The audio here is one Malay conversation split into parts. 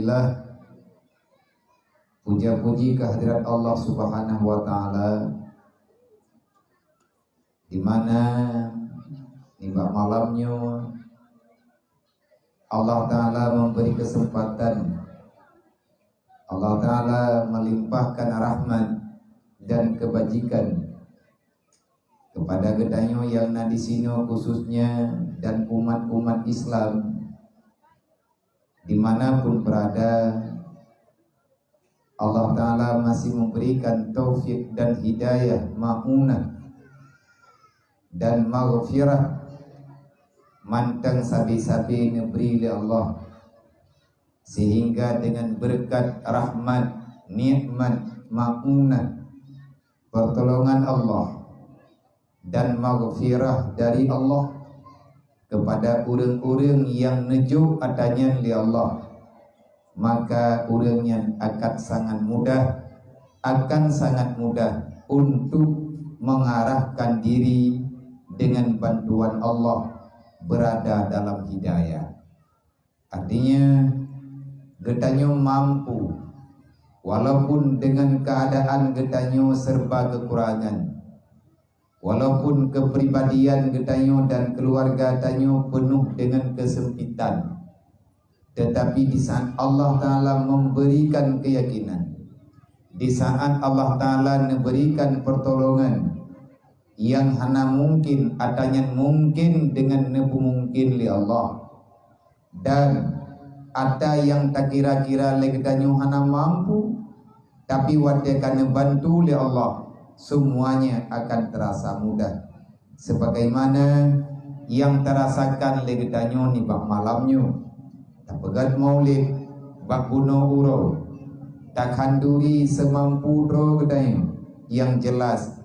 Alhamdulillah, puja-puji kehadirat Allah Subhanahu wa taala, di mana tiba malamnya Allah taala memberi kesempatan, Allah taala melimpahkan rahmat dan kebajikan kepada gedanyo yang na di sini khususnya dan umat-umat Islam dimanapun berada. Allah Ta'ala masih memberikan taufik dan hidayah, ma'unah dan maghfirah mantang sabi-sabi neberi oleh Allah, sehingga dengan berkat rahmat, nikmat, ma'unah, pertolongan Allah dan maghfirah dari Allah kepada orang-orang yang neju adanya li Allah, maka orangnya akan sangat mudah untuk mengarahkan diri dengan bantuan Allah berada dalam hidayah. Artinya gedanyo mampu walaupun dengan keadaan gedanyo serba kekurangan, walaupun kepribadian gedanyo dan keluarga gedanyo penuh dengan kesempitan, tetapi di saat Allah Ta'ala memberikan keyakinan, di saat Allah Ta'ala memberikan pertolongan yang hana mungkin adanya mungkin dengan nebu mungkin li Allah, dan ada yang tak kira-kira legedanyo hana mampu tapi wadekan bantu li Allah, semuanya akan terasa mudah, sebagaimana yang terasakan legedanyo ni bak malamnyo tak pegat maulid bak buno uro tak handuri semampu dro gedanyo yang jelas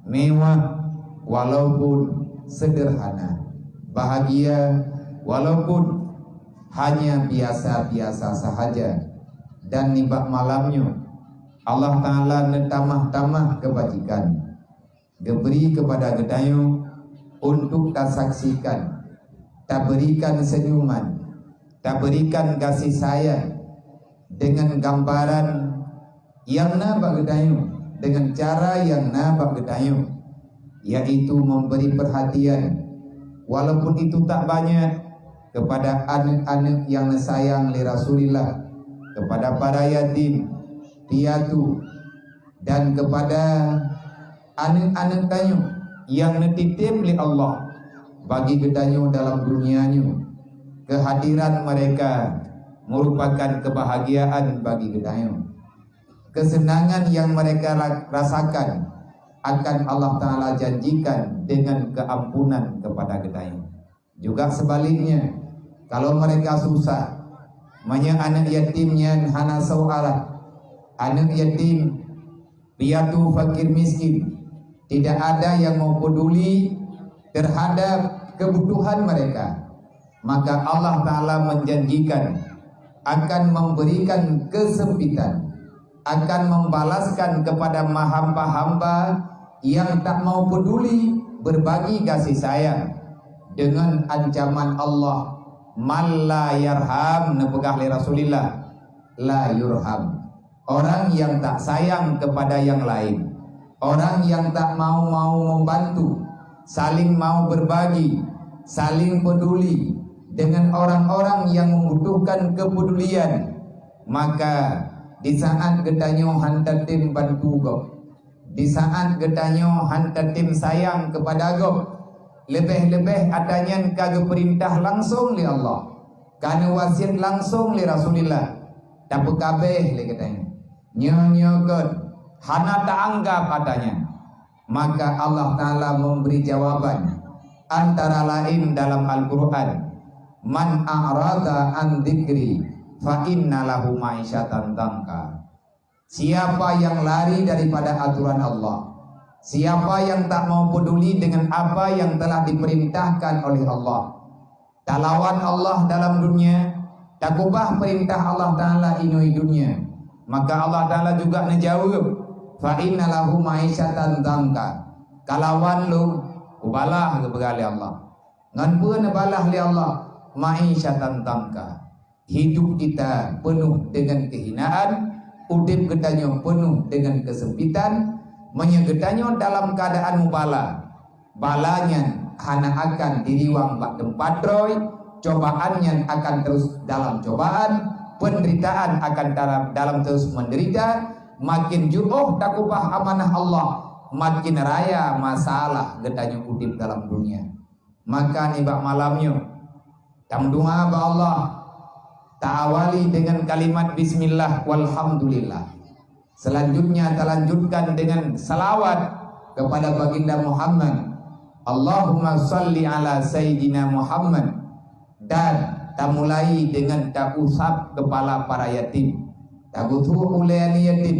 mewah walaupun sederhana, bahagia walaupun hanya biasa-biasa sahaja. Dan ni bak malamnyo Allah Ta'ala netamah-tamah kebajikan diberi kepada gedanyo untuk tak saksikan, tak berikan senyuman, tak berikan kasih sayang dengan gambaran yang nabak gedanyo, dengan cara yang nabak gedanyo, yaitu memberi perhatian walaupun itu tak banyak kepada anak-anak yang sayang li Rasulillah, kepada para yatim piatu, dan kepada anak-anak gedanyo yang netitip li Allah bagi gedanyo dalam dunianya. Kehadiran mereka merupakan kebahagiaan bagi gedanyo. Kesenangan yang mereka rasakan akan Allah Ta'ala janjikan dengan keampunan kepada gedanyo. Juga sebaliknya, kalau mereka susah, banyak anak yatimnya hana sau'alah, anak yatim piatu fakir miskin, tidak ada yang mau peduli terhadap kebutuhan mereka, maka Allah Ta'ala menjanjikan akan memberikan kesempitan, akan membalaskan kepada hamba-hamba yang tak mau peduli berbagi kasih sayang dengan ancaman Allah, man la yarham nepegah li Rasulillah la yurham. Orang yang tak sayang kepada yang lain, orang yang tak mau membantu, saling mau berbagi, saling peduli dengan orang-orang yang membutuhkan kepedulian, maka di saat gedanyo hantar tim bantu go, di saat gedanyo hantar tim sayang kepada go, lebih-lebih adanya kagak perintah langsung li Allah, kana wasiat langsung li Rasulillah, tapi kabeh li gedanyo nyonyokot hana tak anggap adanya, maka Allah Ta'ala memberi jawaban antara lain dalam Al-Quran, man a'rada an dzikri fa inna lahu ma'isyatan dhanka. Siapa yang lari daripada aturan Allah, siapa yang tak mau peduli dengan apa yang telah diperintahkan oleh Allah, tak lawan Allah dalam dunia, tak ubah perintah Allah Ta'ala inui dunia, maka Allah Ta'ala juga ngejawab, fa inna lahu ma'isyatan dhanka. Kalawan lu ubalah kebegali Allah, ngan pun balah li Allah ma'isyatan dhanka, hidup kita penuh dengan kehinaan, udip gedanyo penuh dengan kesempitan, menyegedanyo dalam keadaan mubala. Balanya hana akan diriwang bak tempat roy, cobaannya akan terus dalam cobaan, penderitaan akan dalam terus menderita, makin ju'uh takubah amanah Allah, makin raya masalah gedanyo udip dalam dunia. Maka nibak malamnya tamdunga ba Allah, ta'awali dengan kalimat bismillah walhamdulillah. Selanjutnya terlanjutkan dengan salawat kepada baginda Muhammad. Allahumma salli ala Sayyidina Muhammad. Dan tak mulai dengan tak usap kepala para yatim, tak usap ulayani yatim,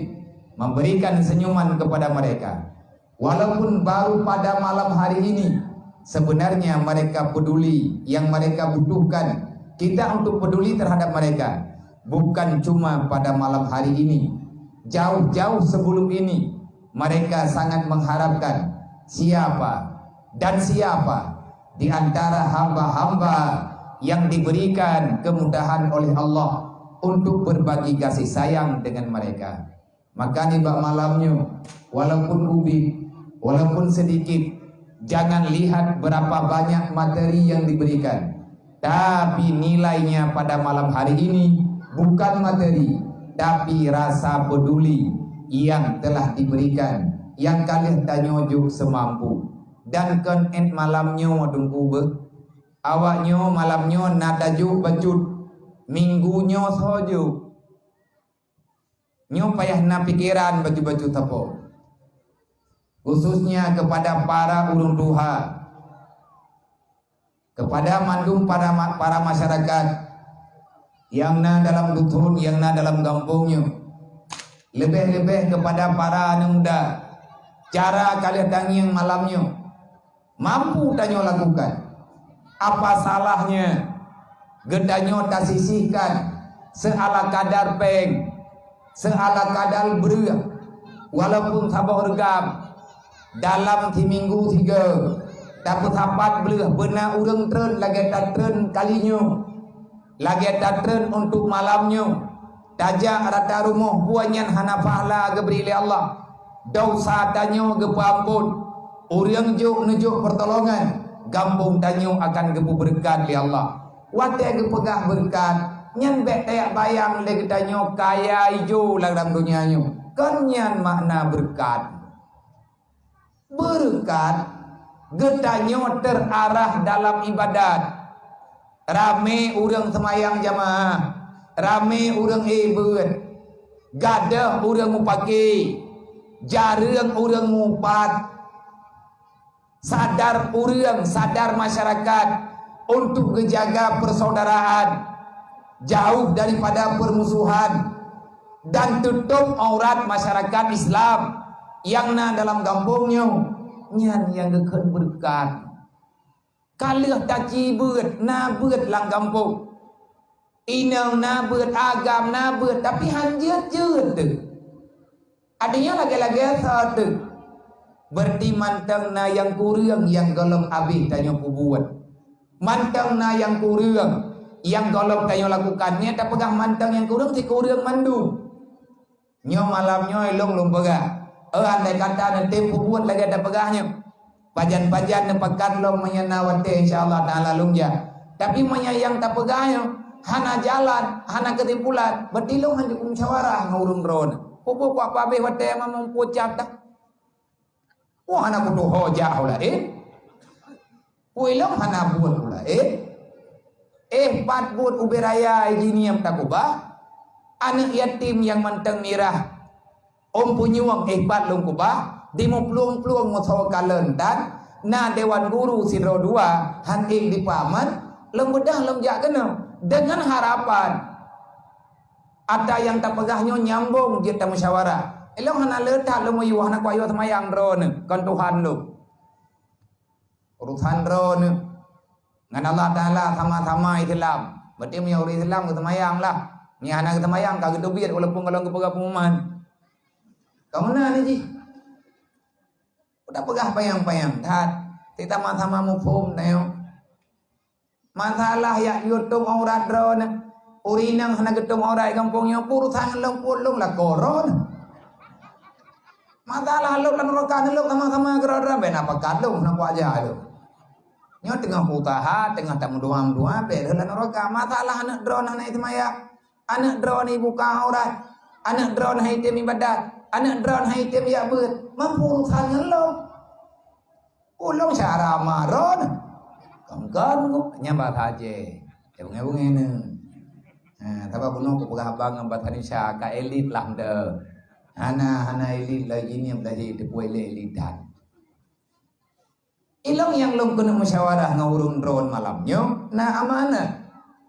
memberikan senyuman kepada mereka. Walaupun baru pada malam hari ini, sebenarnya mereka peduli, yang mereka butuhkan kita untuk peduli terhadap mereka. Bukan cuma pada malam hari ini, jauh-jauh sebelum ini mereka sangat mengharapkan siapa dan siapa di antara hamba-hamba yang diberikan kemudahan oleh Allah untuk berbagi kasih sayang dengan mereka. Maka nibak malamnya, walaupun ubi, walaupun sedikit, jangan lihat berapa banyak materi yang diberikan, tapi nilainya pada malam hari ini bukan materi, tapi rasa peduli yang telah diberikan, yang kalian tanyojuk semampu. Dan kan malamnya wadung ube, awaknya malamnya nadaju bacut, minggunya soju, nyo payah na pikiran baju-baju tapo. Khususnya kepada para ulun duha, kepada mandum para masyarakat yang na dalam dusun, yang na dalam kampungnya, lebih-lebih kepada para anak muda, cara kalian dangi yang malamnya mampu tanyo lakukan. Apa salahnya gedanyo tak sisihkan seala kadar peng, seala kadar beruah, walaupun sabah regam dalam ti minggu 3 dapat dapat belah benar urang tren lagi tak tren kalinya, lagi tak tren untuk malamnya. Tajak rata rumah buanyan hana pahala geberi oleh Allah, dosa tanyo gepampun, urang juk nujuk pertolongan, gambung tanyo akan gebu berkat oleh Allah. Watai gepegah berkat, nyan bek tayak bayang le gedanyo kaya ijo lang dalam dunianyo. Kan nyan makna berkat. Berkat gedanyo terarah dalam ibadat. Rame urang semayang jamaah, rame urang ibad, gadah urang mupaki, jarang urang mupat, sadar urang, sadar masyarakat untuk menjaga persaudaraan, jauh daripada permusuhan, dan tutup aurat masyarakat Islam yang na dalam kampungnya, nyan yang gekan berkat. Kalah taki beut, na beut lang kampung. Inang na beut, agam na beut, tapi hanjat jeut tu. Adanya lagi-lagi satu. Berarti mantang na yang kurang yang golong habis tanya kubuat. Mantang na yang kurang yang golong tanya lakukannya, tak pegang mantang yang kurang si kurang mandu. Nyo malamnya elong lum pegang. Andai kata nanti kubuat lagi ada pegahnya. Pajan-pajan nepakan lo menyenawati insyaallah ta'ala lumja. Tapi yang tak pegahnya hana jalan, hana ketimpulan, berarti lo hanya musyawarah ngurung ron. Pupuk apa be wate mamang pucat tak. Wah hana kudu hojah ulah Puilong hana buat ulah pat buat uberaya ini yang takubah. Anak yatim yang manteng mirah punyuang pat long kubah. Di mo pluang-pluang mo so kalentan na Dewan Guru Sidro 2 hanting di paman lembedah lemjak kena dengan harapan ada yang tak pegahnya nyambung kita musyawarah. Elong hana letak lo moyu hana kwayo semayang drone kan Tuhan lo urusan drone ngan Allah Taala sama-sama Islam. Berarti punya orang Islam ke semayang lah. Ni hana ke semayang kagak dubiat walaupun kalau ke pegah pengumuman. Kamu mana ni ji? Udah pegah payang-payang tat kita sama-sama mufhum tayo masalah ya YouTube aurat drone urinang hana gedung orang kampungnya purusan lung lah koron. Masalah lu kan rokan lu sama-sama gerada ben apa kalung napa aja lu. Nyo tengah putaha tengah tak mendoa belah roka masalah anak drone anak itu maya. Anak drone ibu kau orang. Anak drone hai tem ibadat. Anak drone hai tem ya ber. Mampurusan lu. Ulung cara maron. Kangkan ku nyambat aja. Ebung ini. Nah, tapi bunuh ku pegah bang ngambat Indonesia ka elit lah de. Hana elit lagi ni belajar di puai elitan. Ilong yang lom kena musyawarah ngurung drone malamnya. Nah amanah.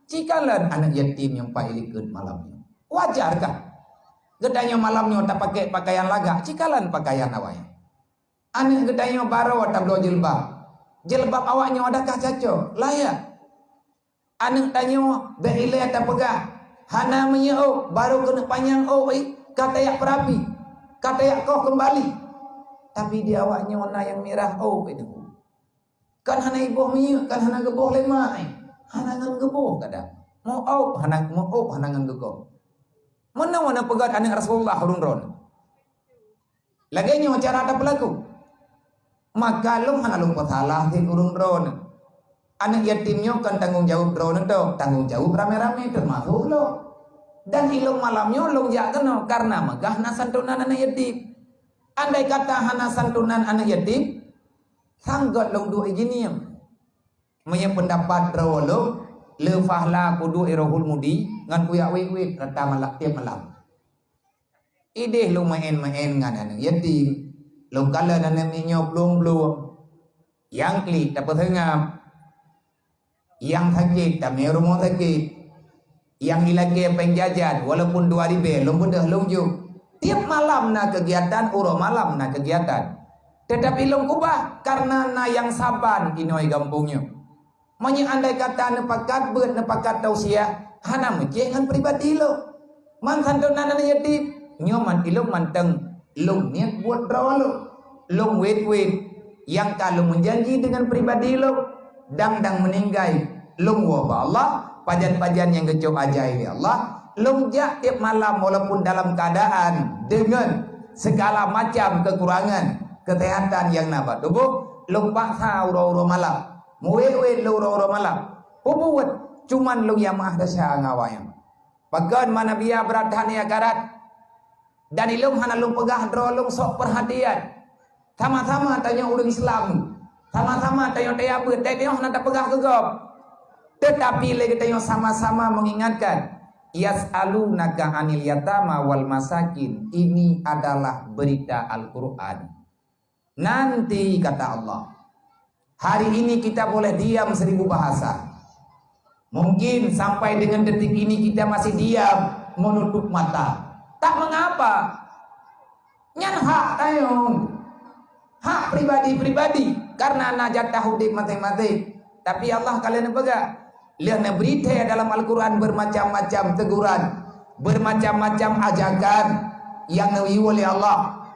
Cikalan anak yatim yang pailikut malamnya. Wajarkah? Gedanya malamnya tak pakai pakaian laga. Cikalan pakaian awaknya. Anak gedanya baru tak bawa jilbab. Jilbab awaknya adakah caco? Layak. Anak tanya berilai tak pegah. Hana menyau baru kena panjang kata yak perapi. Kata yak kau kembali. Tapi dia awaknya warna yang merah itu. Kan hana ibuh menyau, kan hana geboh lemah. Hana ngan geboh kada. Mau hana ngan geboh. Mana pegat anak Rasulullah hurun-ron. Laganya cara ada pelaku. Maka lum hana lum pasalah hin hurun-ron. Anak yatimnya kan tanggung jawab drone itu. Tanggung jawab rame-rame termasuk lo. Dan ilmu malamnya lo jangan karena megah na santunan anak yatim. Andai kata hana santunan anak yatim. Sanggot lo dua ijiniam. Punya pendapat drone lo. Lefahlah kudu irohul mudi ngan kuyak wik rata malak tiap malam. Ideh lu main ngan anak yatim. Lu kala anak minyo belum. Yang klik dapat hengam. Yang sakit tak mai rumah sakit. Yang ilagi penjajan walaupun 2 ribu lu pun dah lungju. Tiap malam na kegiatan uro malam na kegiatan. Tetapi lu kubah karena na yang saban inoi gampungnya. Manya andai kata nepakat beut nepakat tausiah hana menjengan pribadi lo. Man santunan anak yatim nyoman ilung manteng lung niat buat draw lo. Lung wait yang kalau menjanji dengan pribadi lo dang meninggai lung wa Allah pajan-pajan yang kecok ajaib ya Allah lung jak tiap malam walaupun dalam keadaan dengan segala macam kekurangan kesehatan yang nabat tubuh lung paksa uro malam. Muwe lo malam. Pubuat cuman lu yang mah dasya ngawayang. Bagan mana biar beradhan ya karat. Dan ilung hana lu pegah drolung sok perhatian. Sama-sama tanya urang Islam. Sama-sama tanya tayabut. Tanya hana tak pegah gegap. Tetapi lagi tanya sama-sama mengingatkan. Yas'alunaka 'anil yatama wal masakin. Ini adalah berita Al-Qur'an. Nanti kata Allah. Hari ini kita boleh diam 1000 bahasa. Mungkin sampai dengan detik ini kita masih diam, menutup mata. Tak mengapa. Nyan hak tayong. Hak pribadi-pribadi. Karena najat tahudik mati-mati. Tapi Allah kalian pegang. Lihat berita dalam Al-Quran bermacam-macam teguran. Bermacam-macam ajakan. Yang nawi oleh Allah.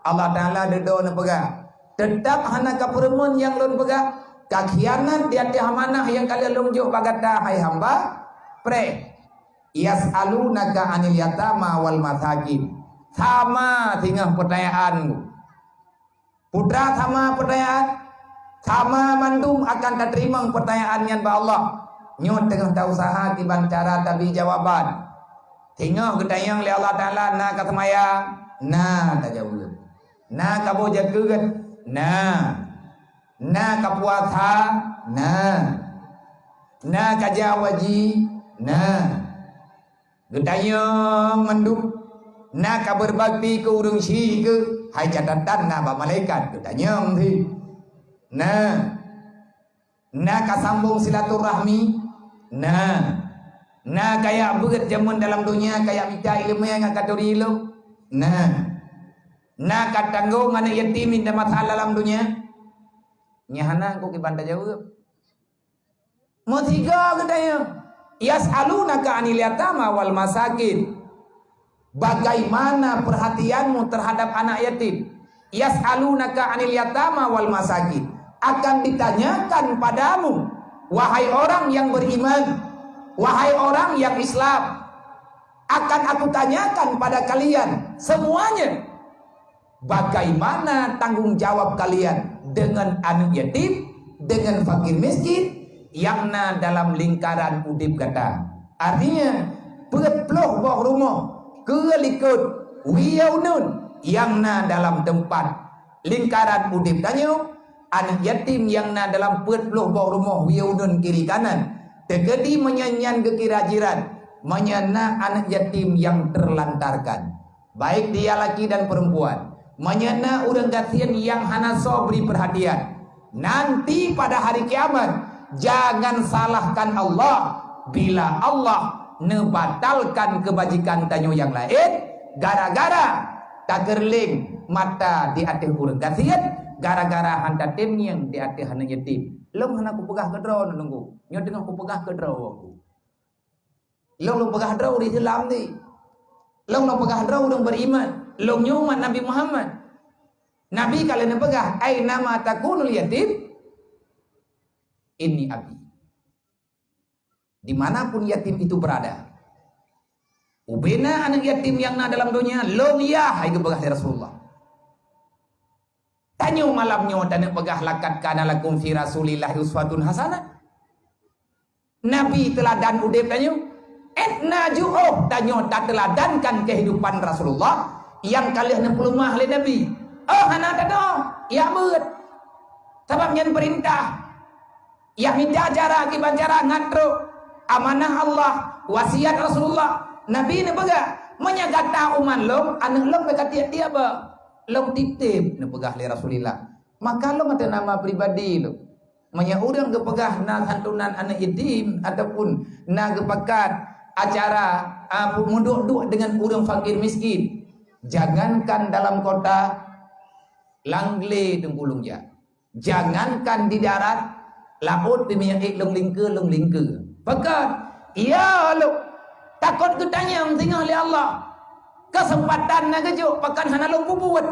Allah Ta'ala dedo pegang. Tetap hana kaperemun yang lun pegang. Kakhianat di hati amanah yang kalian lunjuk bagata hai hamba. Pre. Yas'alunaka 'anil yatama wal masakin. Sama tinggal pertanyaan. Putra sama pertanyaan. Sama mandum akan terima pertanyaannya ba Allah. Nyot tengah tak usaha tiban cara tapi jawaban. Tinggal ketayang oleh Allah Ta'ala na katamayang. Na tak jawab. Na kabo jageut. Na kapuasa, na kajawaji, gedayang manduk, na kaberbakti ke urung si ke, hai catatan na ba malaikat gedayang thi, na kasambung silaturahmi, na kayak beut jamun dalam dunia kayak minta ilmu yang akaduri ilmu, na katanggo mana yatim minta masalah dalam dunia. Nyahana aku kibanda jawab. Mau 3 gedaya. Yas'alunaka 'anil yatama wal masakin. Bagaimana perhatianmu terhadap anak yatim? Yas'alunaka 'anil yatama wal masakin. Akan ditanyakan padamu, wahai orang yang beriman, wahai orang yang Islam, akan aku tanyakan pada kalian semuanya, bagaimana tanggung jawab kalian dengan anak yatim, dengan fakir miskin, yang na dalam lingkaran udip kata. Artinya, berpuluh buah rumah, kelikut, wiyaunun, yang na dalam tempat lingkaran udip tanya, anak yatim yang na dalam berpuluh buah rumah, wiyaunun kiri kanan, tegedi menyanyian ke kira jiran, menyana anak yatim yang terlantarkan, baik dia laki dan perempuan, menyana urang gatian yang hanaso beri perhatian. Nanti pada hari kiamat, jangan salahkan Allah bila Allah nebatalkan kebajikan tanyo yang lain gara-gara tak gerling mata di atas urang gatian, gara-gara hanta tim yang di atas anak yatim. Long hana ku pegah ke draw nunggu, nyo dengan ku pegah ke draw aku. Long pegah draw di Islam ni. Long pegah draw urang beriman. Long nyuman Nabi Muhammad. Nabi kalian pegah, ai nama takunul yatim, ini abi. Dimanapun yatim itu berada, ubena anak yatim yang na dalam dunia, long ya, hai pegah ya Rasulullah. Tanyo malamnya dan pegah lakat kana lakum fi Rasulillah uswatun hasanah. Nabi teladan udep tanyo, etna ju'uh tanyo tak teladankan kehidupan Rasulullah yang kalian pelumah oleh Nabi. Oh hana tado, ya beut. Sebab nyen perintah. Yang minta acara akibat cara ngatro amanah Allah, wasiat Rasulullah. Nabi ni pegah menyagata uman long, anak long dekat dia ba. Long titip ni pegah li Rasulillah. Maka long ada nama pribadi lo. Manya urang ke pegah na santunan anak yatim ataupun na gepakat acara munduk-duk dengan urang fakir miskin. Jangankan dalam kota Langle tengkulung ya. Jangankan di darat, laut demi long lingke. Pekat, ya lo takut ketanya tengah oleh Allah. Kesempatan nak kejuk pakan hana long bubuat.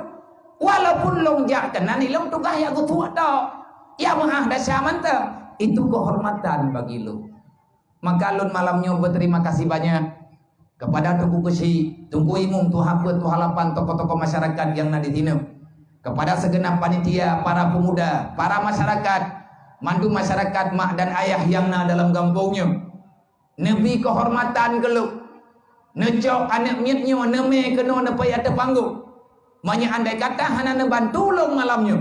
Walaupun long jak kenani long tugas ya kutuat tau. Ya mahah dasya mantap. Itu kehormatan bagi lo. Maka lun malamnya berterima kasih banyak kepada Tuku Kesi, Tungku Imum, Tuhape, Tuhalapan, tokoh-tokoh masyarakat yang ada di sini. Kepada segenap panitia, para pemuda, para masyarakat, mandu masyarakat mak dan ayah yang na dalam kampungnya. Nebi kehormatan keluk. Necok anak mietnya, neme kena nepai atas panggung. Manya andai kata hana nebantu long malamnya.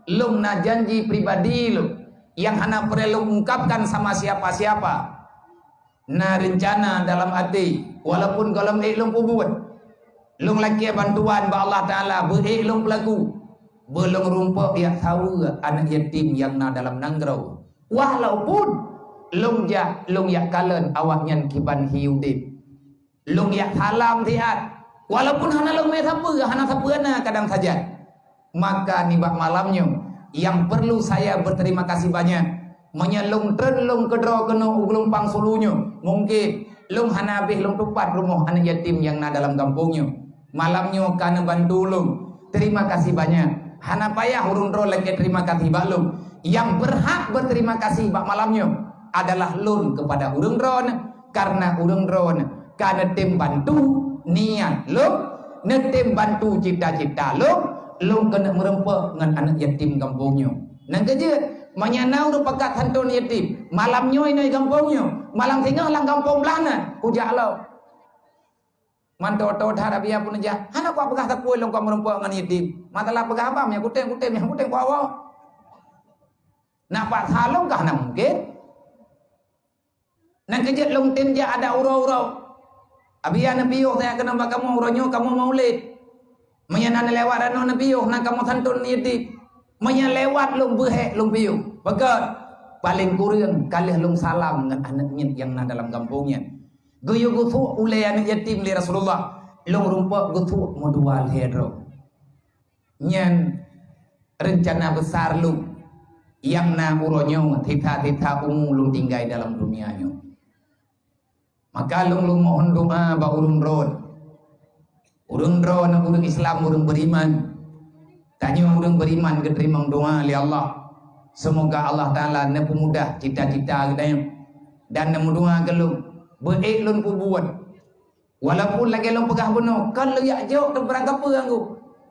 Long na janji pribadi lo yang hana perlu ungkapkan sama siapa-siapa. Na rencana dalam hati, walaupun kalau long pubuat. Long laki bantuan ba Allah Ta'ala, long pelaku. Belum rumput yang tahu anak yatim yang na dalam nanggrau. Walaupun long ya kalen awaknya kiban hiudip. Long ya salam tiat. Walaupun hana long me siapa, hana siapa na kadang saja. Maka nibak malamnya yang perlu saya berterima kasih banyak. Menyelung tren long kedro kena uglung pangsulunya. Mungkin long hana habis long tupat rumah anak yatim yang na dalam kampungnya. Malamnya kana bantu long. Terima kasih banyak. Hana payah urung dro lagi terima kasih bak lum. Yang berhak berterima kasih bak malamnya adalah lum kepada urung dron. Karena urung dron karena tim bantu niat lum, netim bantu cita-cita lum kena merempek dengan anak yatim kampungnya. Nang kerja menyana udah pekat hantun yatim. Malamnya ini kampungnya. Malam tinggal lang kampung belana. Ujak lo. Manto-to harapia pun aja. Hana ku apakah tak puai long kau merempek dengan yatim. Matalah pegah apa? Yang kutem ku awal. Nak pak salong kah nak mungkin? Nang kejut long tim dia ada urau-urau. Abia nabi yo saya kena bak kamu uronyo kamu maulid. Menyana lewat anu nabi yo nak kamu santun yatim. Menya lewat long behek long piu. Pegat paling kurang kali long salam dengan anaknya yang na dalam kampungnya. Goyo gutu ulai anak yatim li Rasulullah. Long rumpak gutu modual hedro. Nyan rencana besar lu yang na uronyo tita-tita lung tinggai dalam dunianya. Maka lung mohon doa ba urung ron. Urung ron urung Islam urung beriman. Tanya urung beriman keterima doa li Allah. Semoga Allah Ta'ala ne pemudah cita-cita kita. Dan nombor dua gelung beik lun pubuan. Walaupun lagi lun pegah benar, kalau yak jok tu berangkat apa anggu?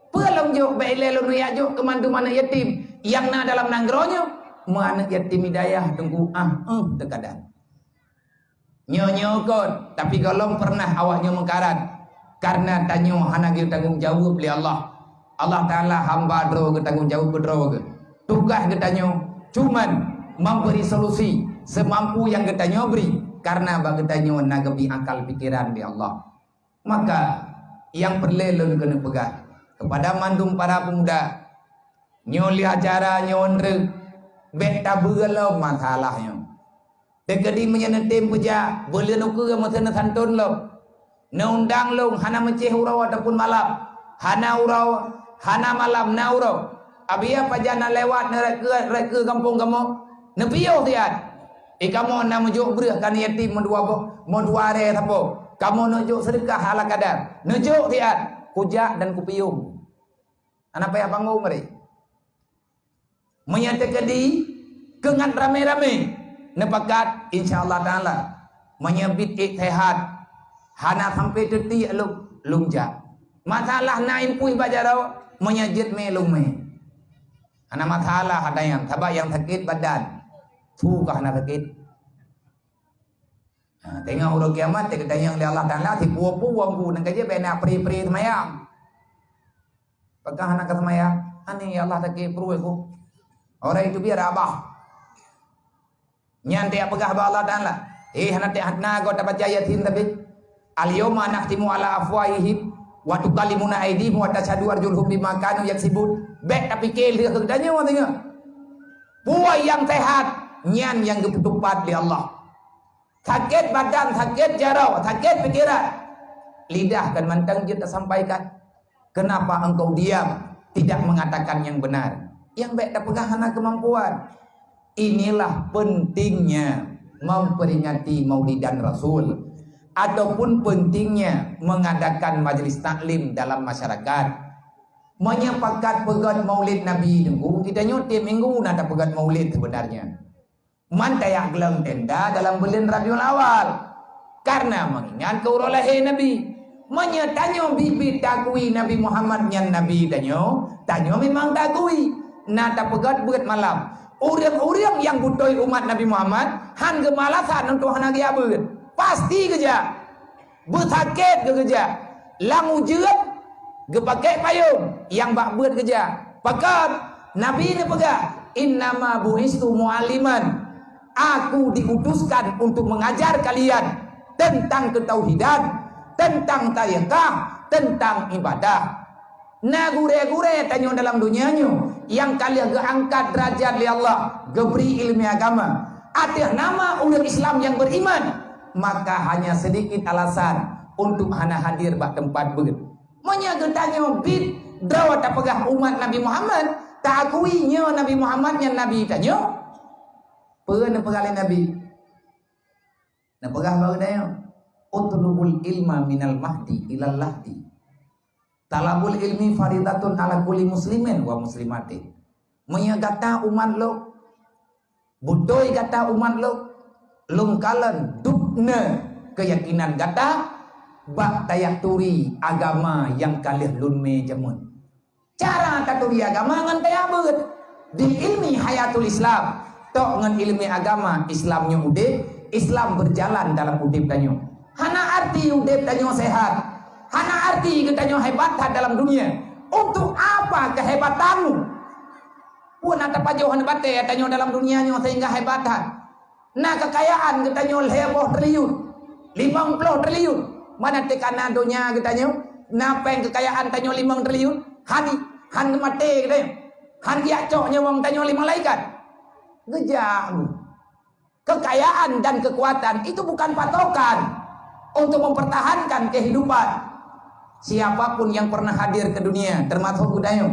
Pelong jok baik lelun yak jok ke mantu mana yatim yang na dalam nanggronya mana yatim hidayah tunggu terkadang. Nyo kot, tapi kalau pernah awaknya mengkarat karena tanyo hana kita tanggung jawab oleh Allah. Allah Ta'ala hamba dro ke tanggung jawab dro ke. Tugas kita nyo cuman memberi solusi semampu yang kita nyo beri karena bagi kita nyo nagabi akal pikiran di Allah. Maka yang perlelun kena pegang kepada mandum para pemuda nyo lihat cara nyo ndre bet tabelo masalahnya. Dekadi menyenetim peja boleh nuku masana santun lo. Neundang lo hana menceh urau ataupun malam. Hana urau hana malam na urau. Abia pajana lewat nereke kampung kamu. Nepiyo tiat. Kamu nak mujuk berah kan yatim modua re tapo. Kamu nujuk sedekah ala kadar. Nujuk tiat kujak dan kupiyung. Anak payah panggung mari. Menyatakan di kengan rame-rame. Nepakat insyaallah taala menyebit iktihad hana sampai teti lungjak. Masalah nain pui bajarau menyajid me lungme. Ana masalah ada yang tabak yang sakit badan. Fukah na sakit. Tengok urut kiamat kita yang Allah Taala si pupu nang kaje bena pri semayang. Pagka anak semayang, ani Allah sakit pru aku. Orang itu biar abah. Nyantai apakah Allah Taala? Hanati hatna go dapat ayatin tapi al-yawma nakhtimu ala afwahihim wa tukallimuna aydihim wa tashhadu arjuluhum bima kanu yaksibun. Baik tapi kel dia kedanya watanya. Buai yang sehat nyan yang ketupat di Allah. Sakit badan, sakit jarau, sakit pikiran. Lidah kan mantang kita sampaikan. Kenapa engkau diam tidak mengatakan yang benar? Yang baik tak pegang hana kemampuan. Inilah pentingnya memperingati Maulidan Rasul ataupun pentingnya mengadakan majlis taklim dalam masyarakat. Menyepakat pegat Maulid Nabi tunggu kita nyuti minggu nada pegat Maulid sebenarnya. Mantayak gelang tenda dalam bulan Rabiul Awal karena mengingat keurolahe Nabi. Menyetanyo bibit takui Nabi Muhammad yang Nabi tanyo memang takui. Nada pegat buat malam. Orang-orang yang butoi umat Nabi Muhammad han gemalasan untuk hanagi abun pasti keja bersakit ke keja lang ujeut gepakai payung yang bak beut keja pakat Nabi ni pegah innama buistu mualliman aku diutuskan untuk mengajar kalian tentang ketauhidan tentang tariqah tentang ibadah. Nah gure-gure tanyo dalam dunianya yang kalian geangkat derajat li Allah geberi ilmu agama ada nama umat Islam yang beriman maka hanya sedikit alasan untuk hana hadir bak tempat begitu menyagetanyo bid dawat pegah umat Nabi Muhammad tak akuinya Nabi Muhammad yang Nabi tanyo pernah pegalin Nabi na pegah bagdayo utlubul ilma minal mahdi ilal lahdi. Talabul ilmi faridatun ala kulli muslimin wa muslimatin. Menyagata umat lo, budoi kata umat lo, lungkalan dukne keyakinan kata, bak tayak turi agama yang kalih lunme jamun. Cara taturi agama ngan kaya bet. Di ilmi hayatul Islam, tok ngan ilmi agama Islamnya udip, Islam berjalan dalam udip tanyo. Hana arti udip tanyo sehat. Hana arti katanya hebat dalam dunia. Untuk apa kehebatanmu? Pun ada pajohan bate katanya dalam dunianya sehingga hebatan. Nah kekayaan katanya heboh triliun, 50 triliun. Mana tekanan dunia katanya? Napa yang kekayaan tanya 5 triliun? Han mati katanya. Han giacoknya wong tanya 5 malaikat. Gejam. Kekayaan dan kekuatan itu bukan patokan untuk mempertahankan kehidupan. Siapapun yang pernah hadir ke dunia termasuk budaya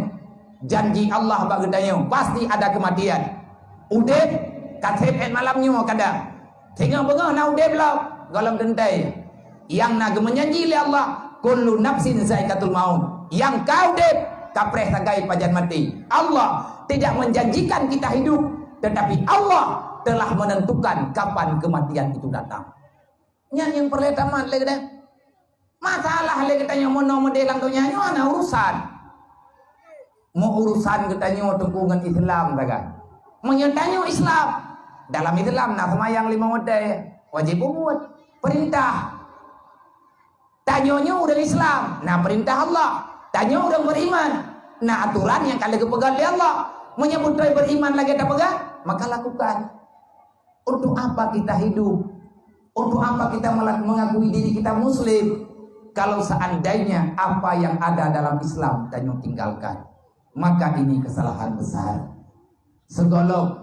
janji Allah bagi budaya pasti ada kematian. Udep katep malamnya kadang tinggal bengah na udep lah galam dentai yang naga menjanji oleh Allah kullu nafsin zaikatul maut yang kau udep kapreh tagai pajan mati. Allah tidak menjanjikan kita hidup tetapi Allah telah menentukan kapan kematian itu datang. Yang perletaman lagi dah. Masalah lagi katanya mau modelang tu nyanyi ana urusan. Mau urusan katanya tungkungan Islam saja. Menyertanya Islam. Dalam Islam nah semayang 5 waktu wajib buat perintah. Tanyanya udah Islam, nah perintah Allah. Tanya udah beriman, nah aturan yang kalian kepegang oleh Allah. Menyebut beriman lagi tak pegang, maka lakukan. Untuk apa kita hidup? Untuk apa kita mengakui diri kita Muslim? Kalau seandainya apa yang ada dalam Islam tanya tinggalkan, maka ini kesalahan besar. Segolok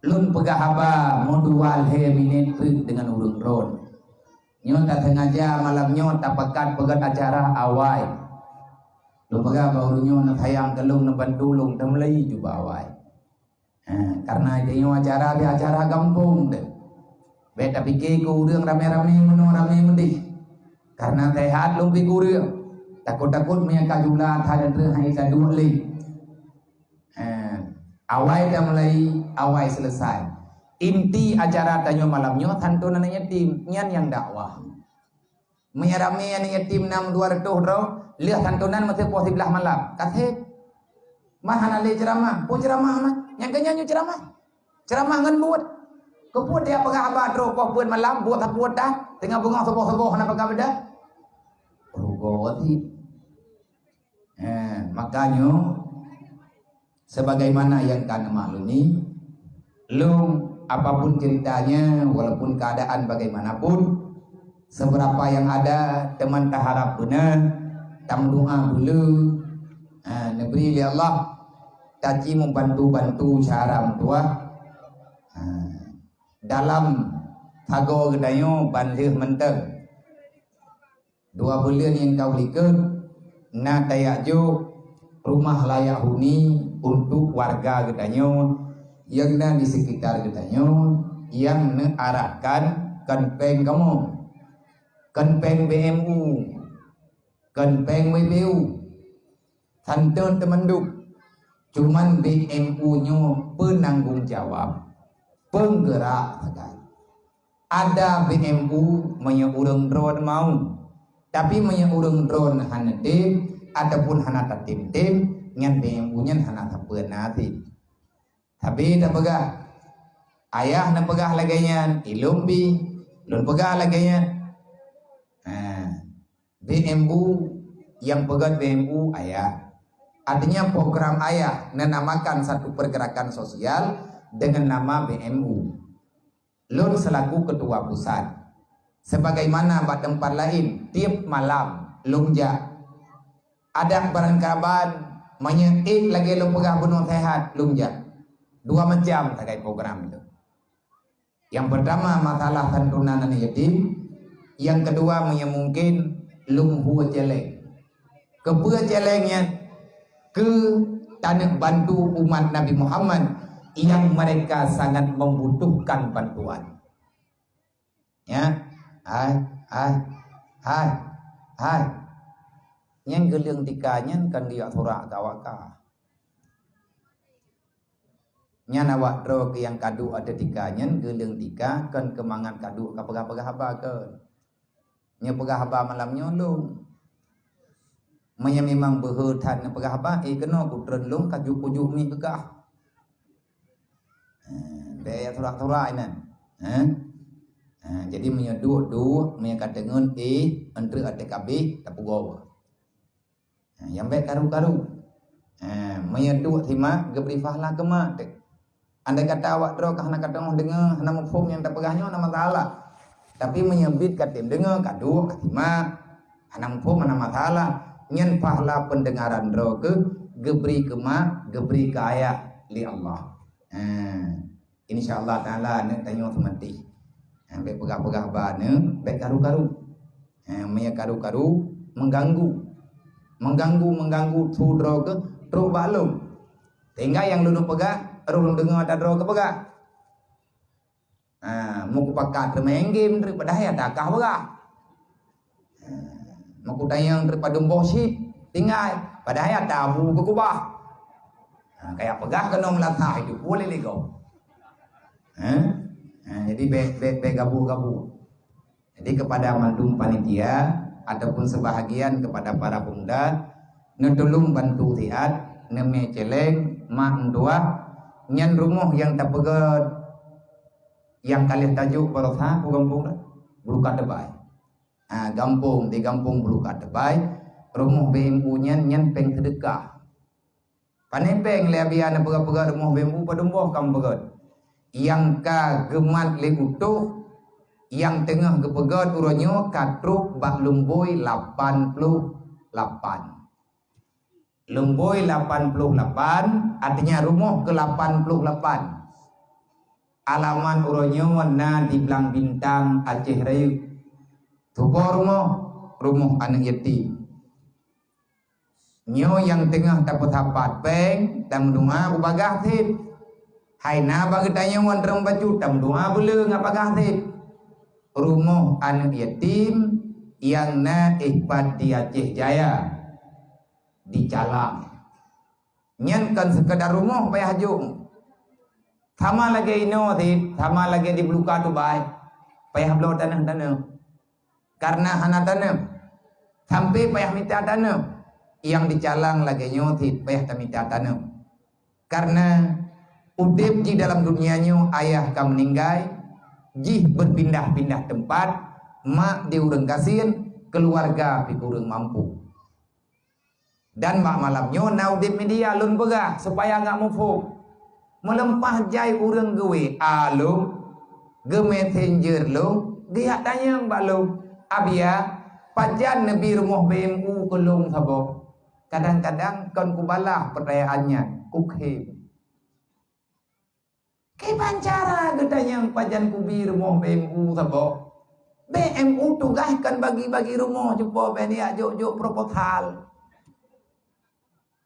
lun pegah haba modual he minit dengan urung ron. Nyo tak sengaja malamnya tak pekat pegat acara awai. Lu pegah barunya nak hayang kelung nak bandulung dan Melayu juga awai. Karena dia acara kampung deh. Beta pikir ku urang rame-rame meno rame mendih. Karena sehat lu pikir urang. Takut-takut punya kajulah ada terhai kadua lagi. Awai dah mulai awai selesai. Inti acara tanya malamnya santunan yatim nyan yang dakwah. Menyarame yang yatim 6 200 ro, lihat santunan masih posisi belah malam. Kasih mahana le ceramah, ceramah mah. Yang kenyanyi ceramah. Ceramah ngan buat. Kepuat dia pegah abad ro kau buat malam buat tak buat dah. Tengah bunga soboh-soboh nak pegah beda. Rugoti. Makanya sebagaimana yang kalian maklumi, lung apapun ceritanya, walaupun keadaan bagaimanapun, seberapa yang ada teman tak harap benar, tam doa dulu, negeri ya Allah, caci membantu cara tua, dalam tago gedayo bandir menteng, 2 bulan yang kau liker, na tayajo rumah layak huni untuk warga gedanyo yang di sekitar gedanyo yang mengarahkan kenpeng kamu, kenpeng BMU, kenpeng WBU, santon temenduk, cuman BMU nyo penanggung jawab, penggerak saja. Ada BMU menyurung drone mau, tapi menyurung drone hana tim ataupun hana tim ngan BMU nya hana tapen nanti. Tapi dah pegah ayah nak pegah laganya ilumbi lun pegah laganya BMU yang pegang BMU ayah, artinya program ayah menamakan satu pergerakan sosial dengan nama BMU. Lun selaku ketua pusat, sebagaimana pada tempat lain tiap malam lungja ada barang kaban menyekik lagi lun pegah bunuh sehat lungja. 2 macam terkait program itu. Yang pertama masalah santunan yatim, yang kedua mungkin lumhua celeng. Kedua celengnya ke tanah bantu umat Nabi Muhammad yang mereka sangat membutuhkan bantuan. Ya, hai. Yang geling tikanya kan dia surak kawaka. Nyana awak dro ke yang kadu ada tikanya geleng tika kan kemangan kadu ka pegah-pegah haba kan nya pegah haba malam nyolong menya memang behutan pegah haba kena putren long kaju pujuk mi pegah daya turak-turak nan jadi menya dua menya kadengen entre ate kabeh tapugo yang baik karu-karu menya dua hima gebri fahla kemak. Andai kata awak drok hana kata dengar hana mufhum yang terpegahnya nama masalah. Tapi menyebut katim dengar kadu katima hana mufhum hana masalah. Nyen pahala pendengaran drok ke gebri kema gebri ke ayat li Allah. Insyaallah taala ne tanyo semati. Baik pegah-pegah bane baik karu-karu. Meya karu-karu mengganggu tu drok ke drok balung. Tinggal yang dulu pegah orang dengar ada drog apa? Mau pakai main game daripada ya tak kah apa? Mau tayang daripada bosi tinggal pada ya tahu ke kubah. Kayak pegah kena melatah itu boleh lego. Jadi be gabu-gabu. Jadi kepada mandum panitia ataupun sebahagian kepada para pemuda, netulung bantu tiat, neme celeng, mak dua, nyan rumah yang tak pegat, yang kalian tajuk perotha, kampung Bulukat Debai. Gampung di kampung Bulukat Debai, rumah BMU nyan peng sedekah. Panepeng lebihan pegat-pegat rumah BMU padumboh kam pegat. Yang ka gemat le utuh, yang tengah kepegat uronyo katruk bak lumboi 88. Lumboi 88 artinya rumah ke 88. Alaman uronyo warna di Belang Bintang Aceh Rayu. Tupo rumah anak yatim. Nyo yang tengah dapat hapat peng dan doa ubagah tip. Hai na bagi tanya wan rem baju tam doa bele ngapagah tip. Rumah anak yatim yang na ihbat di Aceh Jaya di Calang. Nyan kan sekedar rumah payah hajung. Sama lagi ino tip, sama lagi di Bulukat Dubai. Payah belau tanah. Karena hana tanah. Sampai payah minta tanah. Yang di Calang lagi nyotit payah tak minta tanah. Karena udip di dalam dunianya ayah kam meninggal, jih berpindah-pindah tempat, mak di urang kasihan, keluarga pi urang mampu. Dan mak malamnya na udip media lun begah supaya enggak mufuk. Melempah jai urang gewe alum, ge messenger lu, dia tanya mbak lu, abia pajan nabi rumah BMU kelung sabok. Kadang-kadang kon kubalah percayaannya kukhe. Ke pancara gedanya pajan kubir rumah BMU sabok. BMU tugaskan bagi-bagi rumah jumpa benia jok-jok proposal.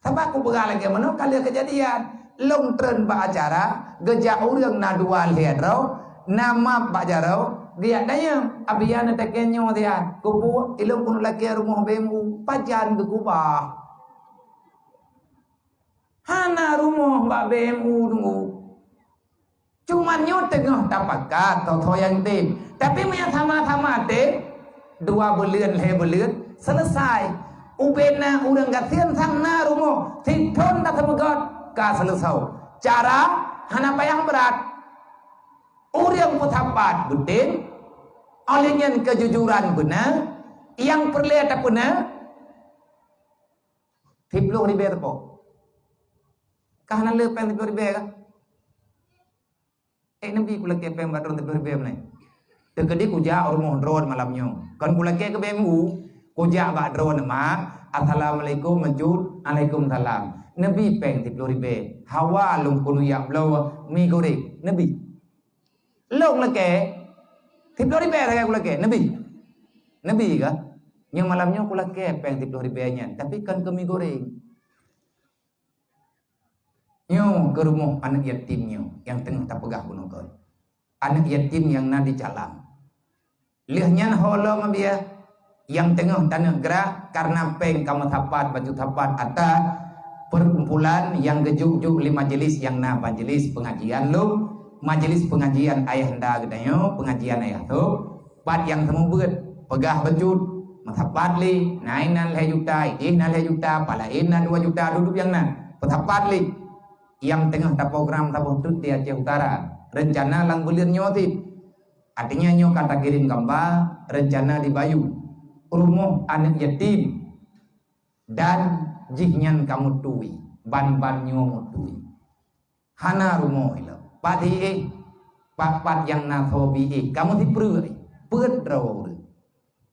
Sabak ku begal lagi mana kali kejadian long tren ba acara gejak urang na dual hedro nama pak jaro dia daya abiana tekenyo dia kupu ilung kun lagi rumah BMU pajan ke kubah. Hana rumah mbak BMU tunggu. Cuman nyo tengah tapakat atau yang tim. Tapi punya sama-sama tim 2 bulan selesai. Ubena urang gatian sang na rumah tipon tak temegot ka selesai. Cara hana payah berat. Urang putapat budin olehnya kejujuran benar yang perlihat benar. Tiplo riber po. Kahana lepen di ribe ka. Nabi kula ke pem badron di ribe menai. Tekedi kuja rumah drone malamnya. Kan kula ke BMU kuja ba drone ma. Assalamualaikum majud alaikum salam. Nabi peng di ribe. Hawa lung kunu ya blow mi goreng. Nabi. Long la ke di ribe ra kula ke Nabi. Nabi ka. Yang malamnya kula ke peng di ribe nya. Tapi kan ke mi goreng. Nyo ke rumah anak yatimnya yang tengah tak pegah gunung kau. Anak yatim yang nadi Calang. Lihatnya hola mabia yang tengah tanah gerak karena peng kamu tapat baju tapat atau perkumpulan yang gejuk-juk 5 majelis yang na majelis pengajian lu, majelis pengajian ayah handa gedanyo, pengajian ayah tu, pat yang temu beut pegah bejut matapat li, nainan le juta, ihnan le juta, palain 2 juta duduk yang na, petapat li. Yang tengah tak program tak betul di Aceh Utara rencana lang bulir nyoti artinya nyo kata kirim gambar rencana di Bayu rumah anak yatim dan jihnya kamu tuwi ban-ban nyo mutui hana rumah ilo padi pat yang nasobi kamu diperui pet raw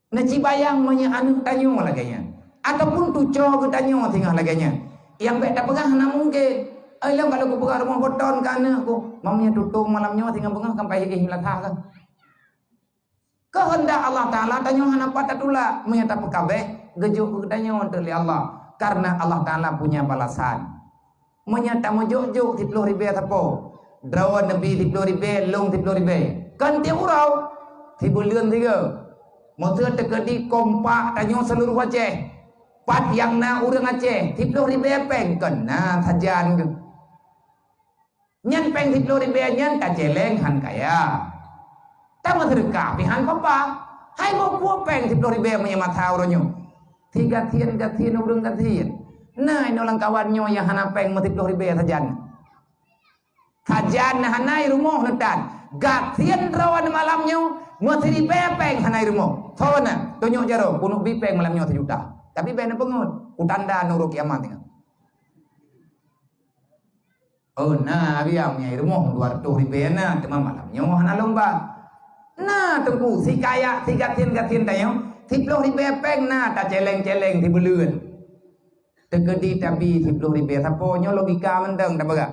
na cibayang manya anu tanyo laganya ataupun tuco getanyo tinggal laganya yang beda pegang hana mungkin. Alam kalau aku pegang rumah boton kana aku mamnya tutung malamnya tinggal pegang sampai hilatah kan. Kehendak Allah Taala tanya hana patatula menyata pekabeh gejuk tanya untuk Allah karena Allah Taala punya balasan. Menyata mojuk-juk 10 ribu tapo. Drawan nabi 10 ribu long 10 ribu. Kan tiap urau 3 bulan 3. Motor tekedi kompak tanya seluruh Aceh. Pat yang na urang Aceh 10 ribu peng kena sajan ke. Nyan peng 10 ribu nyan tak jeleng han kaya. Tak mau terkah pihan papa. Hai mau puas peng 10 ribu punya mata orangnya. 3 tian urang gatian. Nah ini orang kawannya yang hana peng 10 ribu sajan. Kajan hanai rumah netan. Gatian rawan malamnya 10 ribu peng hanai rumah. Tahu na? Tunjuk jaro punuk bi peng malamnya 1 juta. Tapi peng pengun. Utanda nuruk kiamat tengah. Oh nah biar nyai rumah 200 ribu na cuma malamnya hana lomba. Nah tunggu si kaya 3 tian tayo 10 ribu peng na tak celeng-celeng di buluan. Tegedi tapi 10 ribu saponya logika mendeng dah bagak.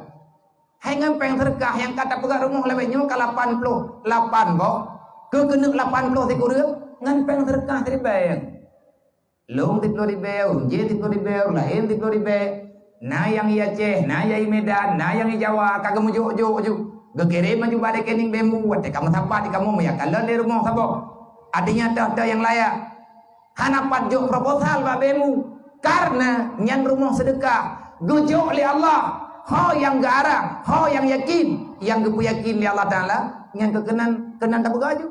Hai ngempeng terkah yang kata bagak rumah lebihnya ke 88 kok. Ke kena 80 tiku reu ngempeng terkah dari bayang. Long 10 ribu, je 10 ribu, lain 10 ribu. Nah yang i Aceh, nah yang i Medan, nah yang i Jawa kagak mujuk-mujuk. Gekirim maju balik kening bemu, wate kamu sapat di kamu ya kalau di rumah sabo. Adanya ada yang layak. Hanapat juk proposal pak bemu karena nyan rumah sedekah. Gujuk li Allah. Ho yang garang, ho yang yakin, yang gepu yakin li Allah Taala, nyan kekenan tak begaju.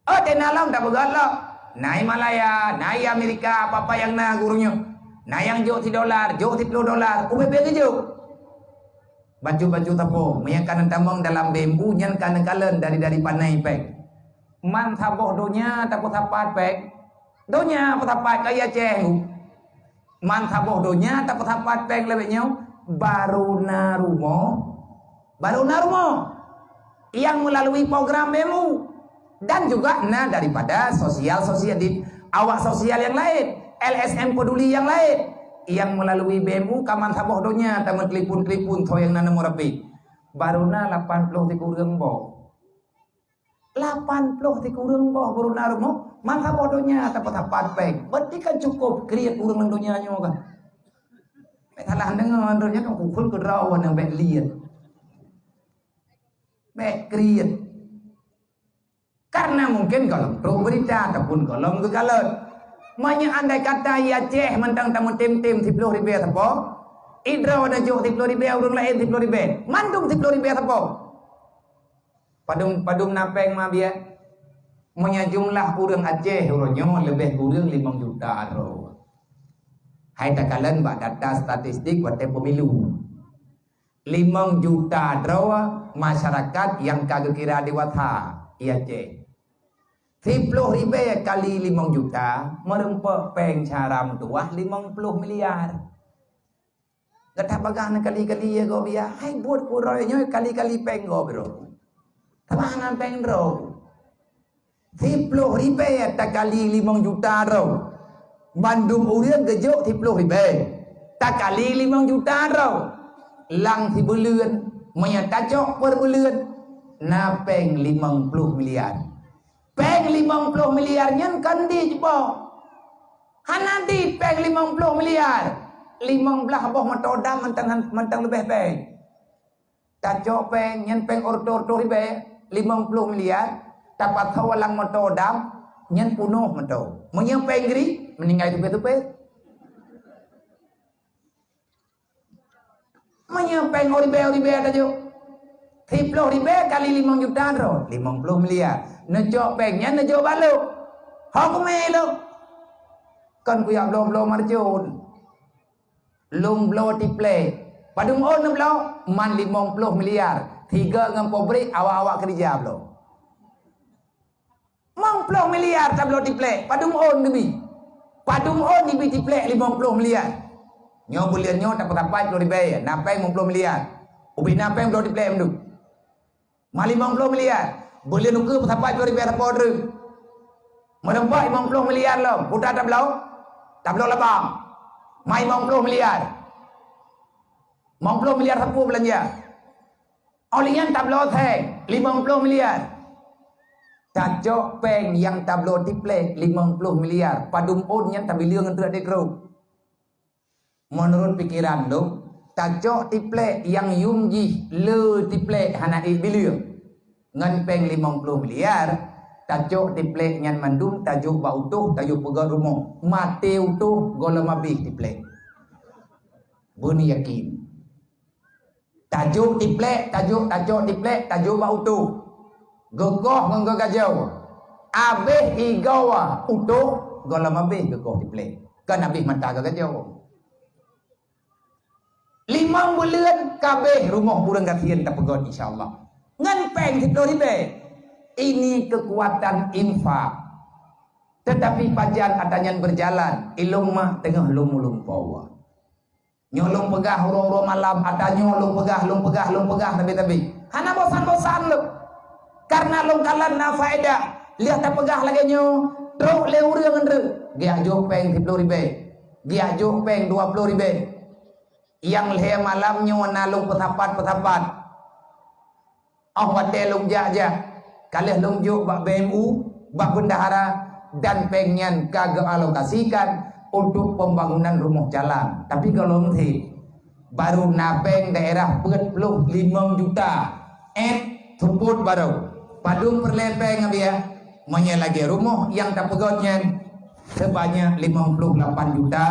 Oh tenalam tak begalo. Nai Malaya, nai Amerika, apa yang na gurunya. Nah yang jok $10, jok $10, UBB ke jok. Baju-baju tapo, meyakan tamang dalam bembu nyan kan kalen dari panai pek. Man tapoh donya tapo tapat pek. Donya tapat kaya ceng. Man tapoh donya tapo tapat pek lebihnya baru narumo. Yang melalui program bemu dan juga nah daripada sosial di awak sosial yang lain, LSM peduli yang lain. Yang melalui BMU kaman saboh donya taman telipun-telipun to yang nana murapi. Baruna 80 ti kurang boh. 80 ti kurang boh baruna rumo man saboh donya tapat peng. Berarti kan cukup kriat urang donya nyo kan. Mek salah dengan donya kan kuful ke rawan yang mek liat. Mek kriat. Karena mungkin kalau pro berita ataupun kolom kegalan. Manya andai kata ya Aceh mentang tamu tim 10 ribu apa? Idra ada jauh 10 ribu orang lain 10 ribu. Mandung 10 ribu apa? Padum napeng mah biar. Manya jumlah orang Aceh orangnya lebih kurang 5 juta ro. Hai takalan bak data statistik buat pemilu. 5 juta ro masyarakat yang kagak kira dewasa i Aceh. 10 ribu kali 5 juta merempok peng caram tuah 50 miliar. Kata bagan kali-kali ya go biya. Hai buat kuroynya kali-kali peng go bro. Tabanan peng bro. 10 ribu tak kali 5 juta bro. Bandung urian gejuk 10 ribu. Tak kali 5 juta bro. Lang si bulan menyatacok per bulan. Na peng 50 miliar. Peng 50 miliarnya kan di jebo. Hanadi peng 50 miliar. 15 boh metoda mentang lebih peng. Tajo peng nyen peng orto ribe 50 miliar. Dapat hawalang metoda nyen punuh meto. Menyang peng gri meninggal tupe. Menyang peng oribe tajo. 10 ribu kali 5 juta ro 50 miliar. Nejok pengnya nejok baluk. Hok melo. Kan kuyak belum marjun. Lum blo tiple. Padung on blo man 50 miliar. 3 ngam pobrik awak-awak kerja blo. 50 miliar tablo tiple. Padung on debi. Padung on debi tiple 50 miliar. Nyo bulian nyo dapat 40 ribu. Napeng 50 miliar. Ubi napeng blo tiple mdu. Mali 50 miliar. Boleh nuker berapa 2 ribu apa order. Merempak 50 miliar lo. Putar tablau labang. Mai 50 miliar. 50 miliar sapu belanja. Olian tablau teng 50 miliar. Tajok peng yang tablau tiple 50 miliar. Padum on yang tabiling untuk ada grup. Menurut pikiran lo, tajok tiple yang yumji le tiple hana biliung. Ngan peng 50 miliar. Tajok tiple ngan mandum tajuk ba utuh tajuk pegang rumah. Mati utuh gola mabik tiple. Buni yakin. Tajuk tiplek, tajuk tiplek, tajuk bau utuh. Gegoh ngenggo gajau. Abih igawa utuh, golam abih gegoh tiplek. Kan abih mata gajau. 5 bulan kabeh rumah burung gatian tak pegot insyaallah. Ngan peng tipe. Ini kekuatan infak. Tetapi pajan adanya berjalan, ilung mah tengah lum pawa. Nyolong pegah uro malam, ada nyolong pegah tapi. Hana bosan-bosan lu. Karena lu kalan na faedah. Lihat tak pegah lagi nyo. Truk le urang endre. Dia jo peng 10 ribu. Dia jo peng 20 ribu. Yang le malam nyo nalung petapat. Oh wate lung jaja. Kalih lung jo bak BMU, bak bendahara dan pengen kagak alokasikan untuk pembangunan rumah jalan. Tapi kalau nanti baru napeng daerah 45 juta tuput baru padung perlepeng ya menyelagi rumah yang tak pegotnya sebanyak 58 juta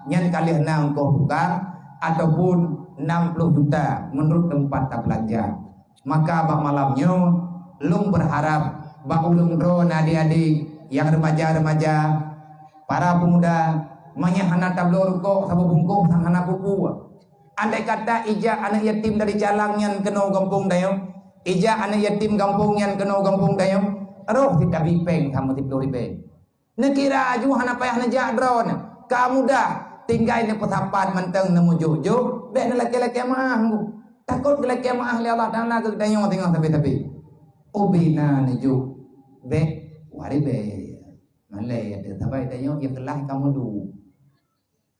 nyan kali nang kau buka ataupun 60 juta menurut tempat tak belanja. Maka bak malamnya lung berharap bak ulung drone adik-adik yang remaja-remaja, para pemuda, menyahana tablo ruko, sabu bungkuk, sanghana pupu. Andai kata ija anak yatim dari jalang yang kena gampung dayo, ija anak yatim gampung yang kena gampung dayo, roh tidak bipeng kamu tiplo ribe. Nekira aju hana payah nejak drone, kamu dah tinggal ini petapat menteng nemu jojo, bek laki-laki mah, takut laki mah li Allah Taala ke dayo tengah tapi. Ubina neju, bek waribe malai ada tabai tayo yang telah kamu du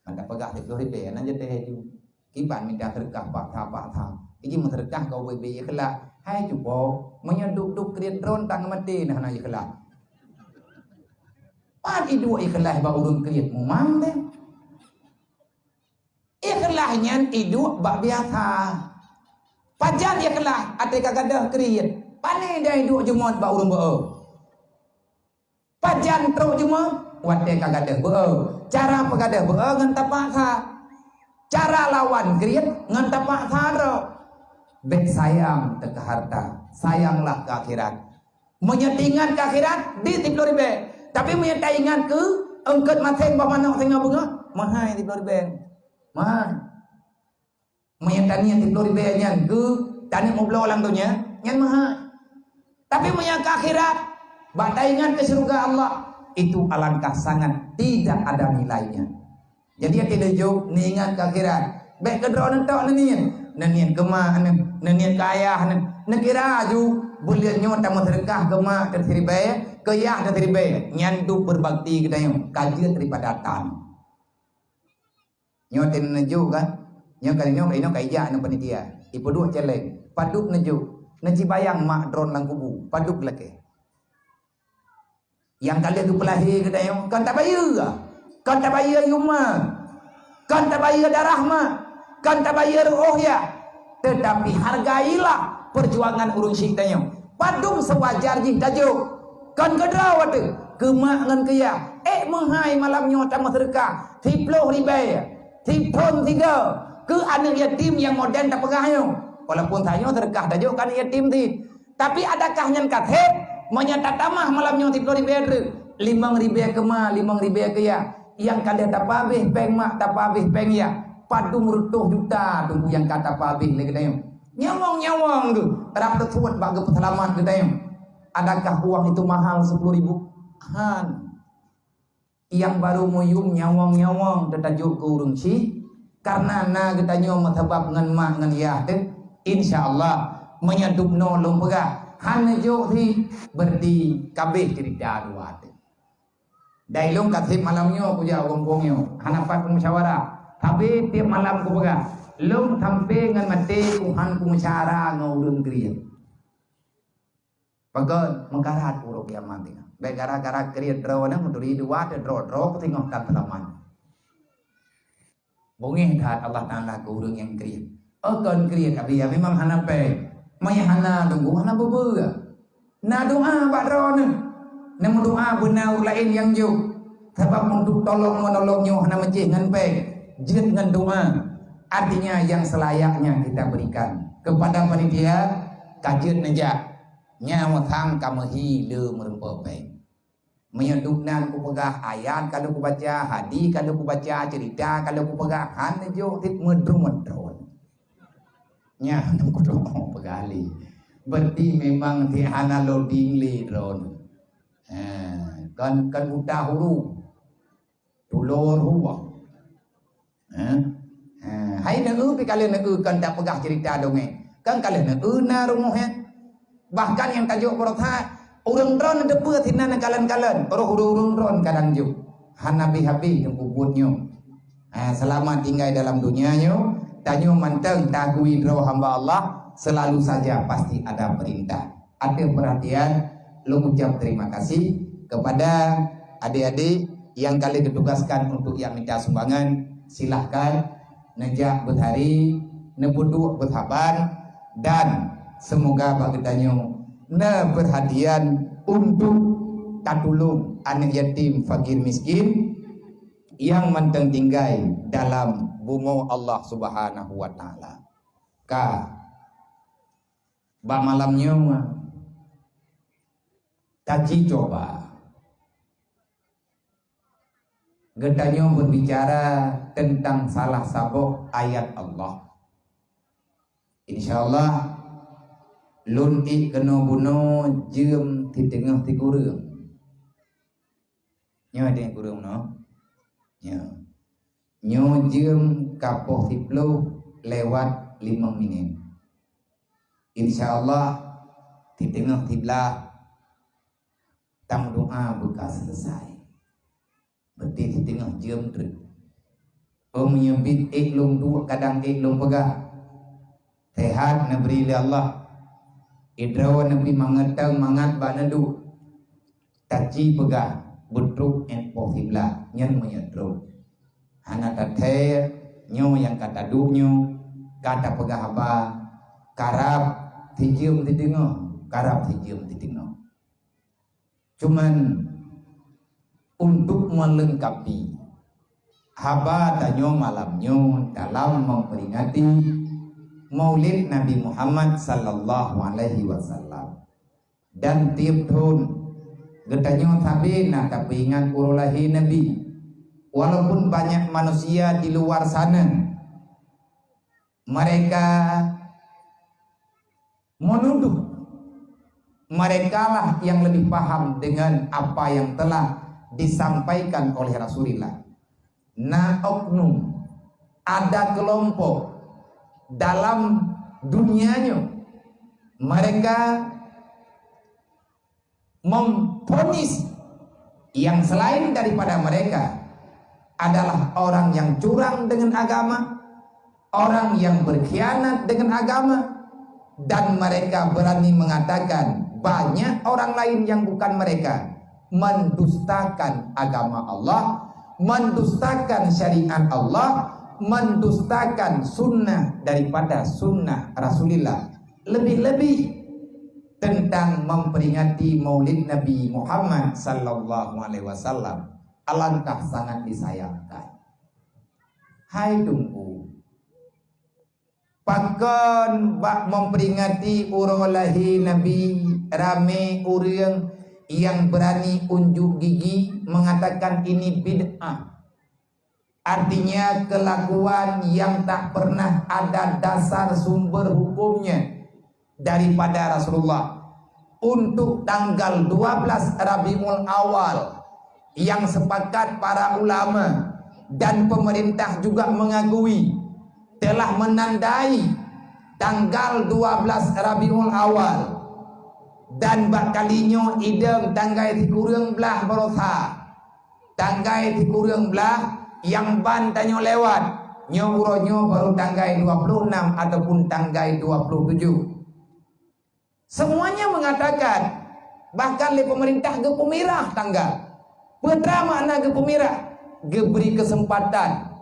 anda pegah di ribe nan jete ju kiban minta terkah pak tha iki mun terkah kau bebe ikhlas hai cupo menyeduk kriet drone tang mati nah ikhlas padi dua ikhlas ba urun kriet mumang deh ikhlasnya idu bak biasa pajan ikhlas ate kagadah kriet pane dai du jumot ba urun ba pajan truk cuma wate kagadah beu. Cara pagadah beu ngan tapaksa. Cara lawan kriet ngan tapaksa ro. Bet sayang ke harta, sayanglah ke akhirat. Menyetingan ke akhirat di 10 ribu. Tapi menyetingan ke engket mateng pamanok tengah bunga, mahal 10 ribu. Mahal. Menyetanian 10 ribu nyan ke tani ngobrol orang tu nyan mahal. Tapi menyak ke akhirat bataingan ke surga Allah itu alangkah sangat tidak ada nilainya. Jadi tidak jauh niingan ke akhirat. Baik ke drone tok nanian kemah nanian kaya nekira aju buliannya tamu terkah kemah teriribe kaya teriribe nyandu berbakti kedayo kaji daripada tan. Nyotin neju kan nyokalino kaino kaya anu panitia. Ipu dua celeng paduk neju neji bayang mak drone lang kubu paduk lake. Yang kalian tu pelahi ke dayo kan tak bayar rumah kan tak bayar darah mah kan tak bayar roh ya tetapi hargailah perjuangan urung syik dayo padung sewajar jing tajuk kan kedrawat kemak ngan kaya menghai malam nyota masyarakat 10 ribu tipon 3 ke anak yatim yang modern tak pegahnya walaupun tanya terkah tajuk kan yatim ti tapi adakah nyan kathe menyata tamah malamnya 10 ribu 5 ribu kema 5 ribu kaya yang kalian tak habis peng mak tak habis peng ya padu merutuh juta tunggu yang kata habis lagi dayo nyawang tu rap tersebut bagi peselamat ke dayo adakah uang itu mahal 10 ribu han yang baru muyum nyawang tetajuk ke urung si karena na kita nyo matabab ngan mak ngan ya insyaallah menyedup nolong pegah hanya jo thi berdi kabeh cerita dua tu. Dai long kasih malamnya aku jauh gombongnya. Hanapat musyawarah. Tapi tiap malam aku pegang. Long sampai ngan mati kuhan ku musyawarah ngaudun kriya. Pagon mengkarat uruk yang mati. Baik gara-gara kriya draw na muduri dua te draw ku tengok kan telaman. Bongi kat Allah Taala ku urung yang kriya. Kon kriya abi memang hanape. Maya hana tunggu hana bubur. Na doa bak drone. Nemu doa benar lain yang jauh. Sebab untuk tolong menolongnya hana mencih ngan pe. Jid ngan doa. Artinya yang selayaknya kita berikan. kepada panitia kajian nejak nyawa thang kamahi le merempe menyeduknan ku pegah ayat kalau ku baca hadis kalau ku baca cerita kalau ku pegah han jo tit medro nya ku do pegali berarti memang ti hana loading li drone kan udah hulu tulur huwa hai na pi kalian na kan tak pegah cerita dongeng kan kalian na rumah bahkan yang tajuk berotha urang drone ada pe tina kalian roh urang drone kadang ju hanabi habi yang kubutnya selamat tinggal dalam dunianya tanyo manteng tagui roh hamba Allah selalu saja pasti ada perintah ada perhatian lu ucap terima kasih kepada adik-adik yang kalian ditugaskan untuk yang minta sumbangan silahkan nejak berhari nebudu berhaban dan semoga bagitannya berhadian untuk tatulung anak yatim fakir miskin yang manteng tinggal dalam bumi Allah Subhanahu wa taala. Ba malamnya taji coba gedanya berbicara tentang salah satu ayat Allah. Insyaallah lun ik kena buno jem di tengah ti kurang. Nyo ada kurang no. Nyo jem kapoh 10 lewat 5 minit. Insyaallah di tengah tiblah tam doa buka selesai. Berarti di tengah jam tu. Menyebut iklung dua kadang iklung pegah. Sehat nabri Allah. Idrawa nabi mangatang mangat banadu. Taci pegah butruk en posibla nyen menyedruk. Anak tather nyo yang kata dunyo kata pegah apa karab tijum di tengah karab tijum di tengah. Cuman untuk melengkapi haba tanyo malamnyo dalam memperingati Maulid Nabi Muhammad sallallahu alaihi wasallam dan tiap tahun getanyo tabi nak kepingan urulahi Nabi walaupun banyak manusia di luar sana mereka menuduh mereka lah yang lebih paham dengan apa yang telah disampaikan oleh Rasulullah. Na oknum ada kelompok dalam dunianya mereka memvonis yang selain daripada mereka adalah orang yang curang dengan agama, orang yang berkhianat dengan agama, dan mereka berani mengatakan banyak orang lain yang bukan mereka mendustakan agama Allah, mendustakan syariat Allah, mendustakan sunnah daripada sunnah Rasulullah. Lebih-lebih tentang memperingati Maulid Nabi Muhammad sallallahu alaihi wasallam. Alangkah sangat disayangkan. Hai tunggu. Pakon bak memperingati urulahi Nabi rame urang yang berani unjuk gigi mengatakan ini bid'ah. Artinya kelakuan yang tak pernah ada dasar sumber hukumnya daripada Rasulullah. Untuk tanggal 12 Rabiul Awal yang sepakat para ulama dan pemerintah juga mengakui telah menandai tanggal 12 Rabiul Awal dan bakalinya idem tanggai tikurang belah berosa tanggai tikurang belah yang ban tanyo lewat nyoronyo baru tanggai 26 ataupun tanggai 27. Semuanya mengatakan bahkan le pemerintah ge pemirah tanggal putra makna ge pemirah ge beri kesempatan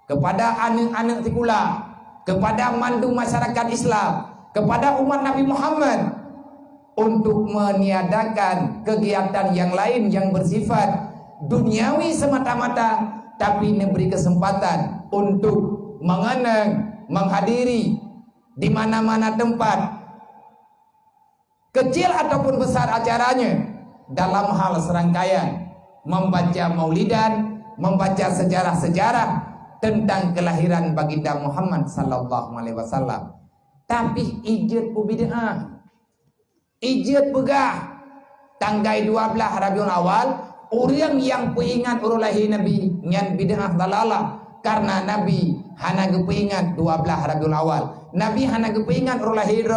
kepada anak-anak tikula, kepada mandu masyarakat Islam, kepada umat Nabi Muhammad untuk meniadakan kegiatan yang lain yang bersifat duniawi semata-mata, tapi memberi kesempatan untuk mengenang, menghadiri di mana-mana tempat, kecil ataupun besar acaranya, dalam hal serangkaian membaca maulidan, membaca sejarah-sejarah tentang kelahiran baginda Muhammad sallallahu alaihi wasallam. Tapi ijat bid'ah, ijat begah tanggal 12 Rabiul Awal, orang yang peingat urang lahir Nabi ngan bid'ah dalalah, karena Nabi hana gepeingat 12 Rabiul Awal. Nabi hana gepeingat urang lahir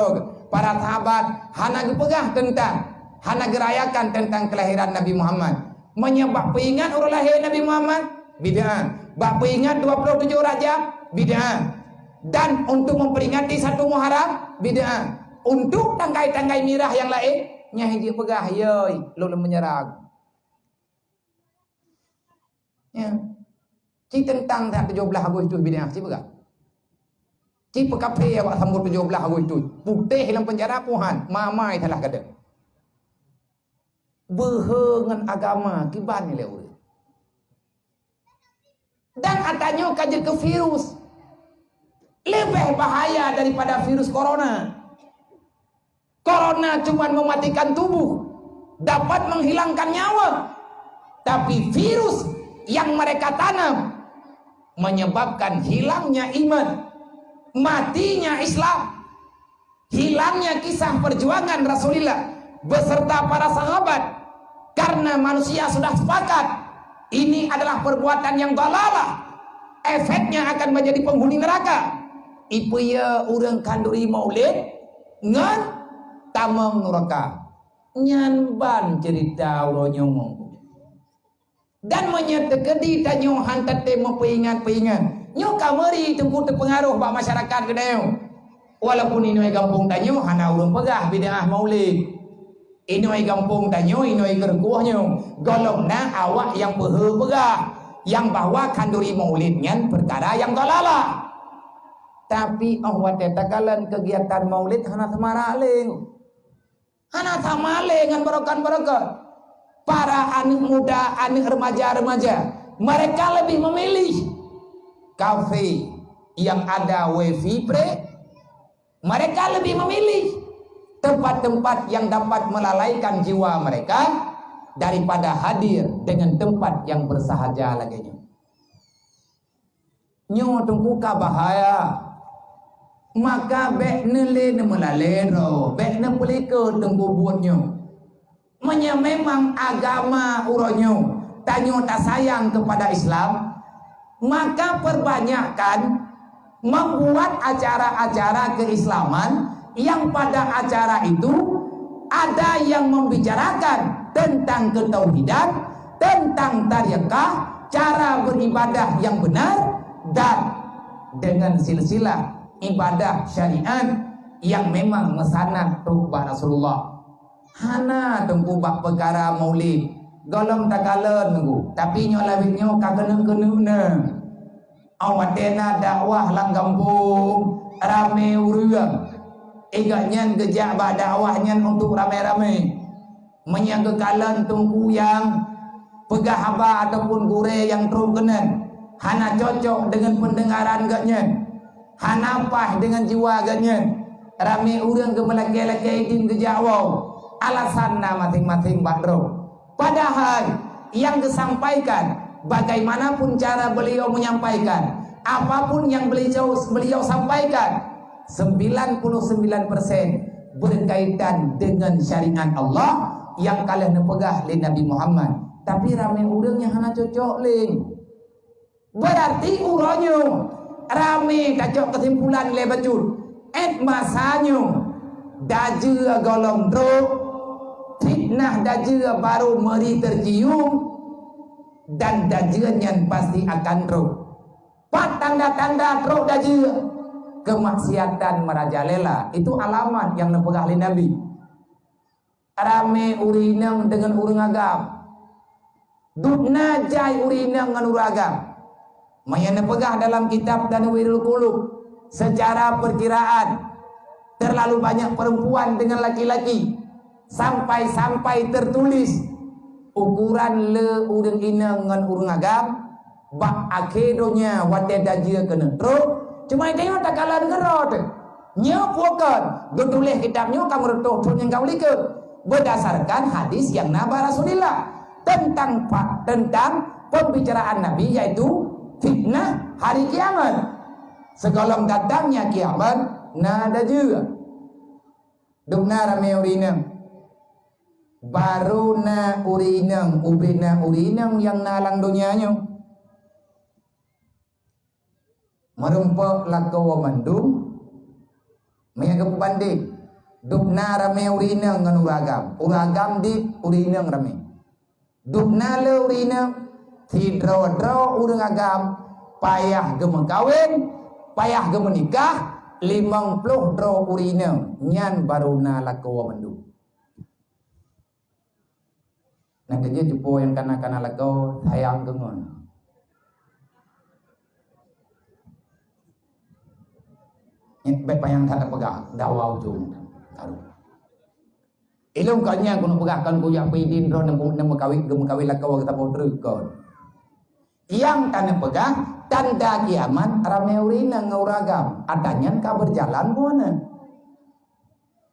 para sahabat, hana gepegah tentang, hana gerayakan tentang kelahiran Nabi Muhammad. Menyebab peingat urang lahir Nabi Muhammad bid'ah. Bak peingat 27 Rajab bid'ah. Dan untuk memperingati 1 Muharram bid'ah. Untuk tanggai-tanggai mirah yang lain nya hiji pegah yoi lu menyerang. Ya. Ci tentang 17 Agustus bid'ah ci pegah. Ci pekape awak sambut 17 Agustus. Putih dalam penjara puhan, mamai telah kada. Behengan agama kiban ni leu. Dan katanya kaje ke virus lebih bahaya daripada virus corona. Corona cuma mematikan tubuh, dapat menghilangkan nyawa. Tapi virus yang mereka tanam menyebabkan hilangnya iman, matinya Islam, hilangnya kisah perjuangan Rasulullah beserta para sahabat. Karena manusia sudah sepakat ini adalah perbuatan yang dalalah, efeknya akan menjadi penghuni neraka. Ipu ya urang kanduri maulid ngan tamang neraka nyan ban cerita uronyong dan menyetekedi tanyo hantat temo peingat nyo kamari tunggu terpengaruh bak masyarakat kedeu. Walaupun inoi kampung tanyo hana urang pegah bid'ah maulid, inoi kampung tanyo inoi kerkuhnyo golongna awak yang pegah yang bawa kanduri maulid nyan perkara yang dalalah. Tapi awak tetakalan kegiatan maulid hana samaling, hana samaling ngan barokan-barokan. Para anak muda, anak remaja-remaja, mereka lebih memilih kafe yang ada wifi pre. Mereka lebih memilih tempat-tempat yang dapat melalaikan jiwa mereka daripada hadir dengan tempat yang bersahaja lagi. Nyo tungkuka bahaya. Maka bekne le melalero, bekne pelika tunggu buatnyo. Memang agama uronyo tanyo tak sayang kepada Islam, maka perbanyakkan membuat acara-acara keislaman yang pada acara itu ada yang membicarakan tentang ketauhidan, tentang tariqah, cara beribadah yang benar, dan dengan silsilah ibadah syariat yang memang mesanad rubah Rasulullah. Hana tunggu bak perkara maulid golong takalen nunggu, tapi nyo lawitnyo kagena-kenuna. Awatena dakwah lang kampung rame urang. Eganyan gejak ba dakwahnya untuk rame-rame. Menyangka kalan tunggu yang pegah haba ataupun gure yang terkenan. Hana cocok dengan pendengaran gaknya. Hanapah dengan jiwa agaknya. Rame urang ke melaki-laki din ke Jawa. Alasanna masing-masing badro. Padahal yang disampaikan, bagaimanapun cara beliau menyampaikan, apapun yang beliau sampaikan, 99% berkaitan dengan syariat Allah yang kalian nepegah li Nabi Muhammad. Tapi rame urang yang hana cocok ling. Berarti uronyo rame kacok kesimpulan le bacul masanyo daje golong drog fitnah daje baru meri tercium dan dajenyan pasti akan drog pat tanda-tanda drog daje kemaksiatan merajalela. Itu alamat yang nepegah li Nabi. Rame urinang dengan urang agam, dutna jai urinang dengan urang agam. Maya nepegah dalam kitab Tanwirul Qulub secara perkiraan terlalu banyak perempuan dengan laki-laki sampai tertulis ukuran le urang inang ngan urang agam bak akedonya wate dajia kena truk cuma tengok takalan gerot Nya puakan bertulis kitabnya kamu retuh yang kau lihat berdasarkan hadis yang naba Rasulullah tentang pembicaraan Nabi, yaitu fitnah hari kiamat. Segolong datangnya kiamat nada juga dukna rame urinang baru na urinang ubina urinang yang nalang dunianya merumpak lakawa mandung mayagap pandik dukna rame urinang ngan uragam di urinang rame dukna le urinang tidro urang agam payah gemengkawin payah gemenikah 50 dro urina nyan baruna lakawa mandu. Nah kerja jupo yang kana lakau sayang gengon. Baik payang tak pegah dawau tu. Ilung kanya kuno pegahkan ku yak pidin ro nang mekawin lakawa kita potrekon. Yang tanah pegah tanda kiamat rame urina ngauragam adanya ka berjalan mana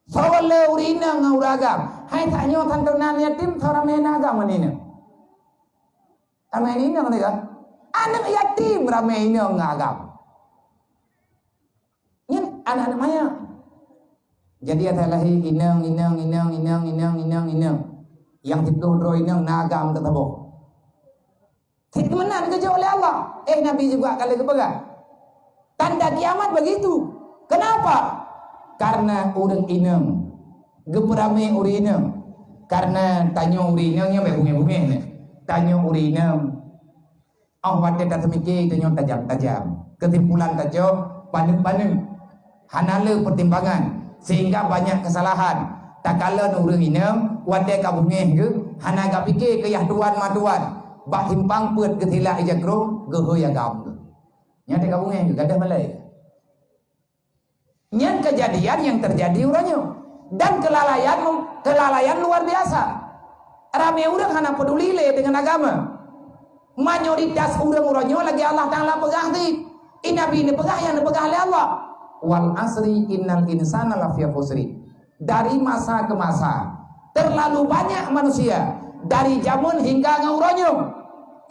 sawale urina ngauragam hai tanyo tantonan yatim rame nagam manina rame ini nang nika anak yatim rame ini ngagam nyen anak maya jadi atalahi inang yang dituduh inang nagam tetabo hikmanan kerja oleh Allah. Nabi juga kali kepegang. Tanda kiamat begitu. Kenapa? Karena urang inang geperame urinang. Karena tanyo urinangnya bunga-bunga. Tanyo urinang. Wate tak semiki tanyo tajam-tajam. Ketimpulan tajo panen-panen. Hanale pertimbangan sehingga banyak kesalahan. Tak kala urang inang wate ka bunga ke hana ga fikir ke yahduan maduan. Bak himpang put ketila ijakro gehoy agam. Nya de kabunge juga ada malai. Nya kejadian yang terjadi urangnya dan kelalaian luar biasa. Rame urang hana peduli le dengan agama. Mayoritas urang-urangnya lagi Allah Taala pegang ti. Nabi ini pegang yang dipegang oleh Allah. Wal asri innal insana lafi khusri. Dari masa ke masa terlalu banyak manusia dari zaman hingga ngauronyo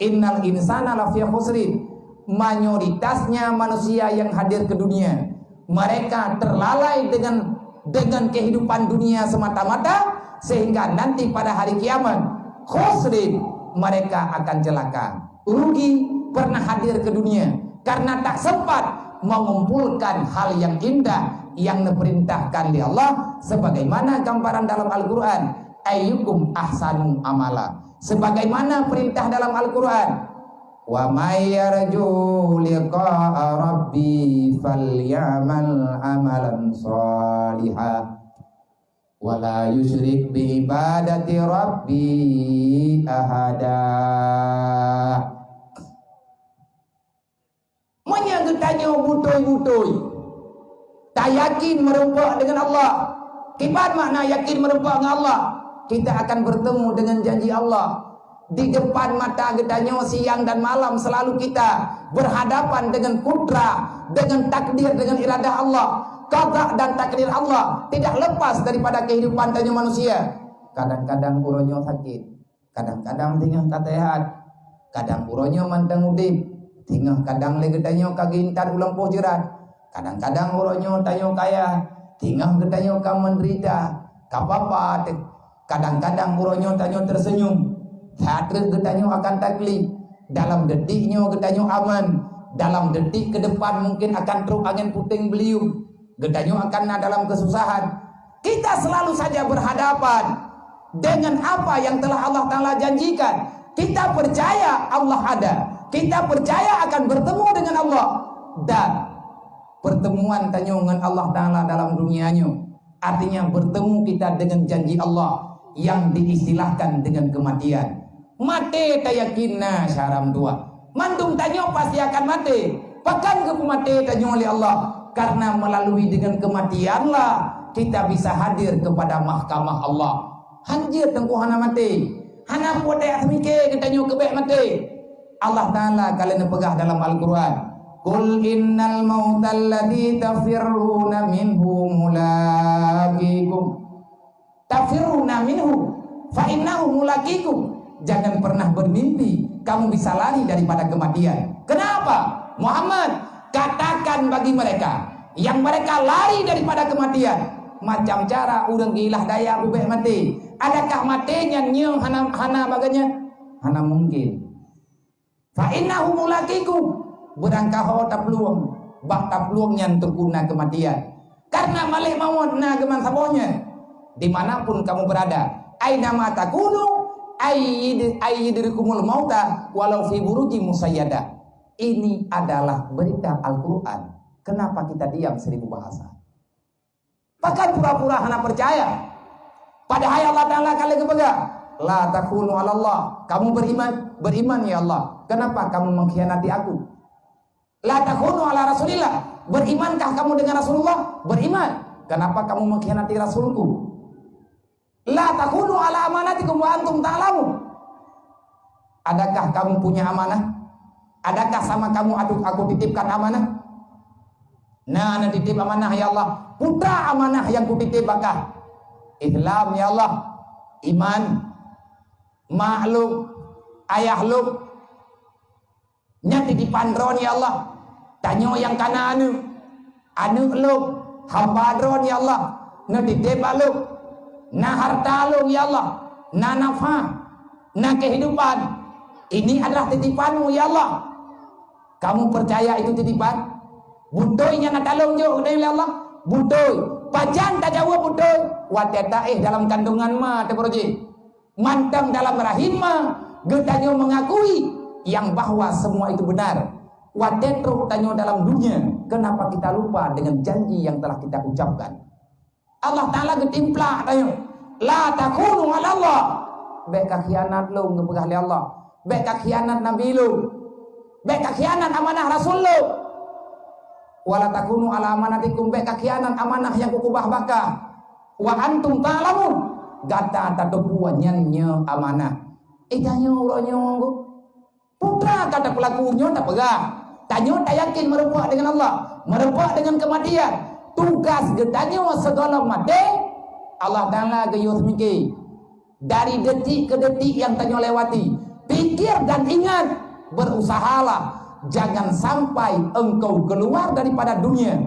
innal insana lafi khusrin mayoritasnya manusia yang hadir ke dunia mereka terlalai dengan kehidupan dunia semata-mata sehingga nanti pada hari kiamat khusrin mereka akan celaka rugi pernah hadir ke dunia karena tak sempat mengumpulkan hal yang indah yang diperintahkan oleh Allah sebagaimana gambaran dalam Al-Qur'an ayyukum ahsanu amala sebagaimana perintah dalam Al-Qur'an wa may yarju liqa'a rabbi falyamal amalan shalihan wa la yusyrik bi ibadati rabbi ahada. Menyagetanya butoy-butoy tak yakin merumpak dengan Allah. Kibat makna yakin merumpak dengan Allah. Kita akan bertemu dengan janji Allah di depan mata gedanya siang dan malam selalu kita berhadapan dengan kudrah, dengan takdir, dengan iradah Allah. Qada dan takdir Allah tidak lepas daripada kehidupan tanya manusia. Kadang-kadang uronyo sakit, kadang-kadang tinggal katehat, kadang uronyo manteng udip, tinggal kadang legedanya kagintar ulang pojerat, kadang-kadang uronyo tanyo kaya, tinggal gedanya ka menderita, kapapa. Kadang-kadang uronyo tanyo tersenyum, hadrat gedanyo akan takli, dalam detiknya gedanyo aman, dalam detik ke depan mungkin akan truk angin puting beliung, gedanyo akan dalam kesusahan. Kita selalu saja berhadapan dengan apa yang telah Allah Ta'ala janjikan. Kita percaya Allah ada, kita percaya akan bertemu dengan Allah, dan pertemuan tanyo dengan Allah Ta'ala dalam dunianya artinya bertemu kita dengan janji Allah yang diistilahkan dengan kematian. Mati tayakinna syaram dua. Mandung tanyo pasti akan mati. Pakan ke mati tanyo oleh Allah. Karena melalui dengan kematianlah kita bisa hadir kepada mahkamah Allah. Hanjir tengku hana mati. Hana pote asmike kita nyo kebek mati. Allah Ta'ala kalian pegah dalam Al-Quran. Qul innal mautal ladzi tafirruna minhu mulaqikum. Tafirruna minhu fa innahu mulaqikum. Jangan pernah bermimpi kamu bisa lari daripada kematian. Kenapa? Muhammad, katakan bagi mereka yang mereka lari daripada kematian, macam cara urang gilah daya bubek mati. Adakah matinya nyung hana baganya? Hana mungkin. Fa innahu mulaqikum. Berangkah tapluang, bak tapluang yang terguna kematian. Karena malik mawon na geman sabonya. Dimanapun kamu berada, aina ma takunu ayyidrikumul mauta walau fi buruji musayyada. Ini adalah berita Al-Quran. Kenapa kita diam 1000 bahasa? Bahkan pura-pura hana percaya. Padahal Allah Ta'ala kali kebega, la takunu ala Allah. Kamu beriman ya Allah. Kenapa kamu mengkhianati aku? La takunu ala Rasulillah. Berimankah kamu dengan Rasulullah? Beriman. Kenapa kamu mengkhianati Rasulku? La takunu ala amanatikum wa antum ta'lamun. Adakah kamu punya amanah? Adakah sama kamu aku titipkan amanah? Nah, ana titip amanah ya Allah. Putra amanah yang kutitip bakah Islam ya Allah, iman, maklum, ayah lu, nyati dipandron ya Allah. Tanyo yang kana anu lu, hamba dron ya Allah. Ngetitip lu. Na harta lu ya Allah, na nafkah, na kehidupan. Ini adalah titipanmu ya Allah. Kamu percaya itu titipan? Butoynya na talong jo ya Allah. Butoy, pajan tak jawab butoy. Watetaih dalam kandungan ma teproji. Mantang dalam rahim ma, getanyo mengakui yang bahwa semua itu benar. Watetro tanyo dalam dunia. Kenapa kita lupa dengan janji yang telah kita ucapkan? Allah Ta'ala getimpla tayo. La takunu ala Allah. Beka khianat lu ngepegah li Allah. Beka khianat Nabi lu. Beka khianat amanah Rasul lu. Wala takunu ala amanatikum. Beka khianat amanah yang kukubah baka. Wa antum ta'lamun. Gata tatupuan nyanyo amanah. Ikanyo uronyo. Putra kata pelakunya tak pegah. Tanyo tak yakin merupak dengan Allah. Merupak dengan kematian. Tugas getanyo segala mati Allah Ta'ala gayuh miki. Dari detik ke detik yang tanyo lewati, pikir dan ingat, berusahalah jangan sampai engkau keluar daripada dunia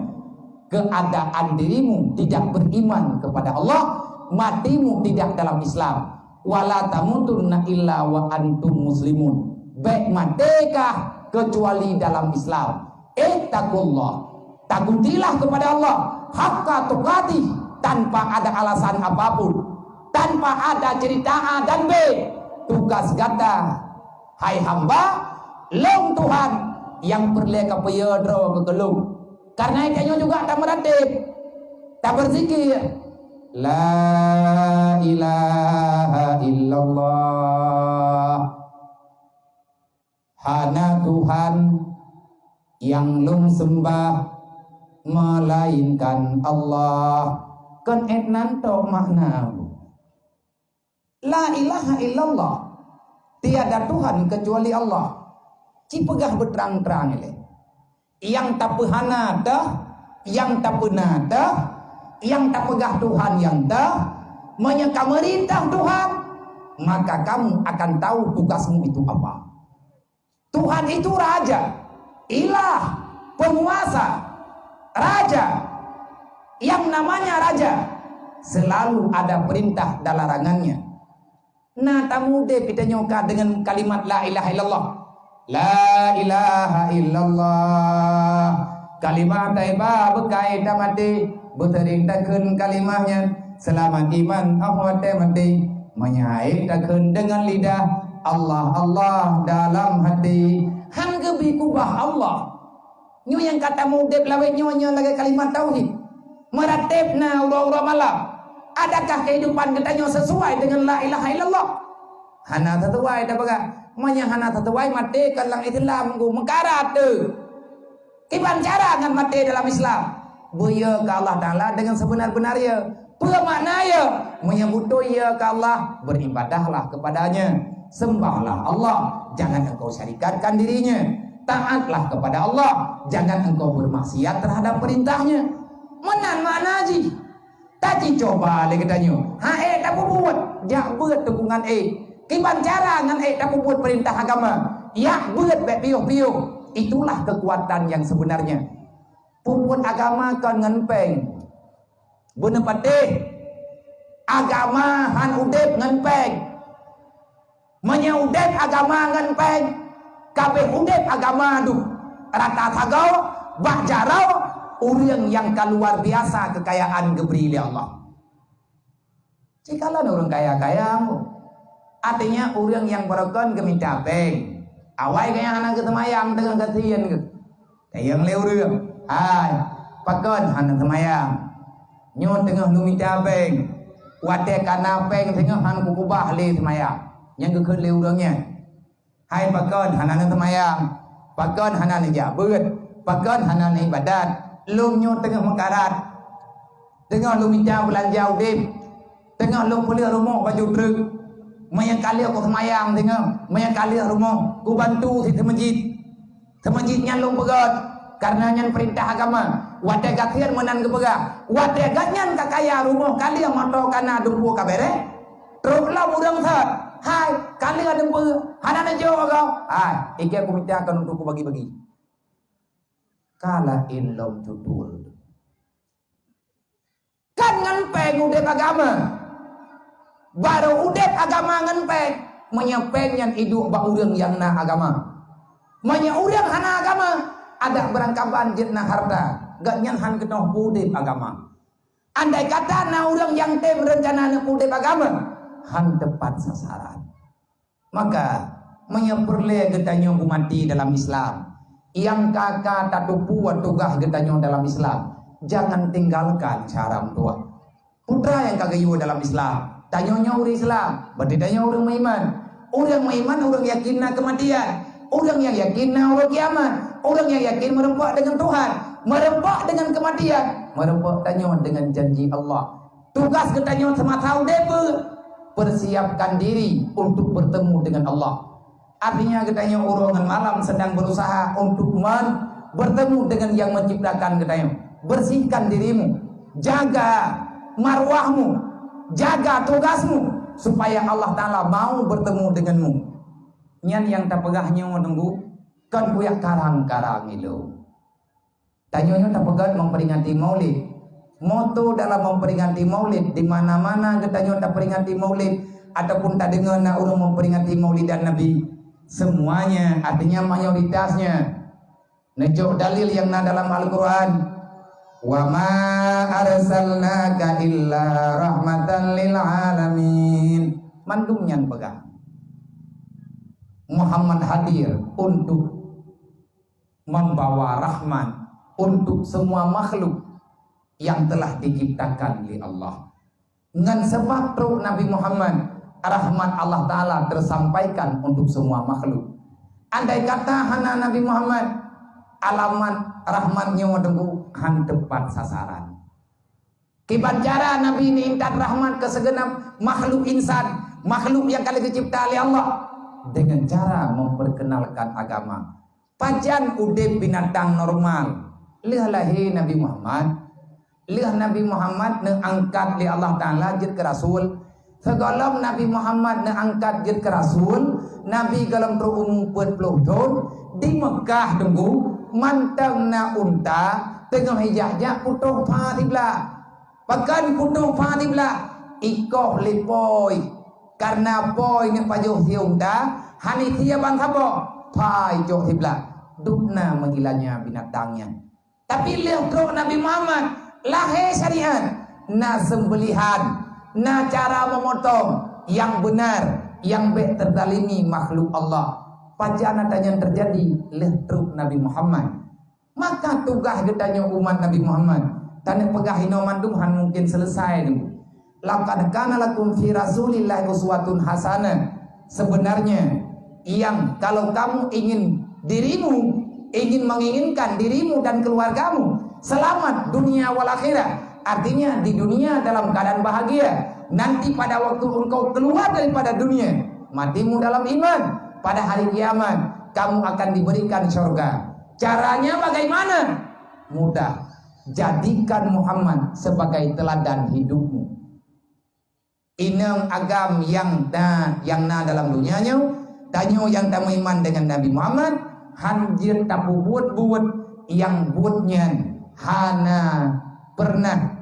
keadaan dirimu tidak beriman kepada Allah, matimu tidak dalam Islam. Wala tamutunna illa wa antum muslimun. Baik matekah kecuali dalam Islam. Ittaqullah. Takutilah kepada Allah haqqa tuqatih, tanpa ada alasan apapun, tanpa ada cerita A dan B. Tugas gata, hai hamba long Tuhan yang berleka peyodro kekelung. Karena itu juga tak meratib, tak berzikir la ilaha illallah. Hana Tuhan yang lung sembah melainkan Allah. Kan etnan to makna la ilaha illallah, tiada Tuhan kecuali Allah. Cipegah berterang-terang ile. Yang tak pehana dah, yang tak pernah dah, yang tak pegah Tuhan yang dah, menyeka merintah Tuhan, maka kamu akan tahu tugasmu itu apa. Tuhan itu raja, ilah, penguasa. Raja, yang namanya raja selalu ada perintah dan larangannya. Nah, tamude kita nyoka dengan kalimat la ilaha illallah. La ilaha illallah. Kalimat taibah bekai tamati bertering takun kalimahnya selamat iman ahwate mati menyaitakan dengan lidah Allah Allah dalam hati. Han gebi kubah Allah. Nyo yang kata mudib lawe nyonya lagi kalimat tauhid. Meratibna ura-ura malam. Adakah kehidupan kita nyo sesuai dengan la ilaha illallah? Hana sesuai dah baga. Manya hana sesuai mati kalau Islam ku mengkarat tu. Kiban cara dengan mati dalam Islam? Buya ke Allah Ta'ala dengan sebenar-benarnya. Pemaknanya menyebut ya ke Allah, beribadahlah kepadanya. Sembahlah Allah, jangan engkau syarikatkan dirinya. taatlah kepada Allah, jangan engkau bermaksiat terhadap perintahnya. Menan mana ji? Tadi coba lagi katanya, tak buat, jak buat dukungan kiban cara ngan tak buat perintah agama, ya buat piuh-piuh. Itulah kekuatan yang sebenarnya. Puput agama kan ngenpeng, bener patih. Agama han udep ngenpeng, menyaudep agama ngenpeng, kabeh udep agama duh rata tagaw, bak jarau. Orang yang luar biasa kekayaan diberi oleh Allah. Jikalau orang kaya-kaya, artinya orang yang berokon geminta peng. Awai kayak anak ketemayang dengan kasihan ke. Yang leu orang. Hai, pakon anak ketemayang. Nyon tengah numinta peng. Wate kana peng tengah han kukubah le temayang. Yang ke leu orangnya. Hai pakon anak ketemayang. Pakon anak jabut. Pakon anak ibadat. Lu nyo tengah mengkarat, tengah lu minta belanja udip, tengah lu beli rumah baju truk, mayang kali aku semayang tengah, mayang kali rumah, ku bantu si temajidnya lu pegat, karena nyan perintah agama, wadah gatian menan kepegah, wadah ganyan kakaya rumah kali yang moto kana dumpu kabere, truk lah mudang sat, hai kali ada dumpu, hana jauh kau, hai, iki aku minta akan untuk bagi-bagi. Kala ilom tutul kan ngenpeng udep agama baru udep agama ngenpeng menyepengnya hidup ba urang yang na agama manya urang hana agama ada berangkapan jet na harta gak nyan ketoh udep agama andai kata na urang yang tem rencana na udep agama han tepat sasaran maka menyepurle getanya mati dalam Islam yang kakak tak buat tugas getanya dalam Islam, jangan tinggalkan cara tua. Putra yang kagak yu dalam Islam, tanyonya orang Islam, berarti tanya orang beriman. Orang beriman, orang yakin kematian. Orang yang yakin orang kiamat. Orang yang yakin merempak dengan Tuhan, merempak dengan kematian, merempak tanya dengan janji Allah. Tugas getanya semata udepe, persiapkan diri untuk bertemu dengan Allah. Artinya katanya orang malam sedang berusaha untuk bertemu dengan yang menciptakan katanya. Bersihkan dirimu, jaga marwahmu, jaga tugasmu supaya Allah Ta'ala mau bertemu denganmu. Nyan yang tak pegahnya menunggu kan kuyak karang-karang itu. Tanyanya tak pegat memperingati maulid. Moto dalam memperingati maulid di mana-mana katanya tak peringati maulid ataupun tak dengar nak orang memperingati maulid dan Nabi. Semuanya artinya mayoritasnya nejok dalil yang na dalam Al-Quran wa ma arsalnaka illa rahmatan lil alamin mandumnya pegang Muhammad hadir untuk membawa rahmat untuk semua makhluk yang telah diciptakan oleh Allah dengan sebab truk Nabi Muhammad rahmat Allah Ta'ala tersampaikan untuk semua makhluk. Andai kata hana Nabi Muhammad alamat rahmatnya wadengku han tepat sasaran. Kiban cara Nabi ini intat rahmat ke segenap makhluk insan, makhluk yang kali dicipta oleh Allah dengan cara memperkenalkan agama. Pajan udep binatang normal. Lihalah Nabi Muhammad, lihat Nabi Muhammad neangkat li Allah Ta'ala jid ke Rasul. Segalam Nabi Muhammad neangkat jid ke Rasul, Nabi galam terumum 40 tahun di Mekah tunggu mantang na unta tengah hijahnya putuh fatiblah. Bahkan putuh fatiblah ikoh lipoi karena poi ni pajuh si unta hani tia bang sabo pai joh tiblah dukna menggilanya binatangnya. Tapi lihat Nabi Muhammad lahir syariat na sembelihan nah cara memotong yang benar yang baik tertalimi makhluk Allah pajana yang terjadi letruk Nabi Muhammad maka tugas getanya umat Nabi Muhammad tanya pegahino mandumhan mungkin selesai dulu laqad kana lakum fi rasulillahi uswatun hasanah sebenarnya yang kalau kamu ingin menginginkan dirimu dan keluargamu selamat dunia wal akhirat. Artinya di dunia dalam keadaan bahagia. Nanti pada waktu engkau keluar daripada dunia, matimu dalam iman. Pada hari kiamat, kamu akan diberikan surga. Caranya bagaimana? Mudah. Jadikan Muhammad sebagai teladan hidupmu. Inang agam yang dalam dunianya, tanyo yang tak iman dengan Nabi Muhammad, hanjir tak buat yang buatnya hana pernah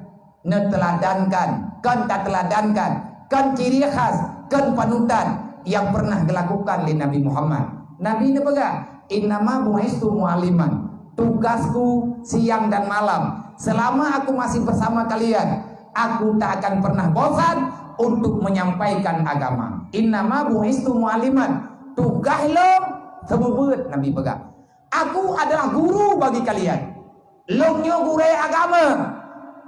neteladankan, kan tak teladankan, kan ciri khas, kan panutan yang pernah dilakukan oleh Nabi Muhammad. Nabi ini baga, innama bu'istu mu'aliman. Tugasku siang dan malam. Selama aku masih bersama kalian, aku tak akan pernah bosan untuk menyampaikan agama. Innama bu'istu mu'aliman. Tugas lo sebebut Nabi baga. Aku adalah guru bagi kalian. Lo nyo guru agama.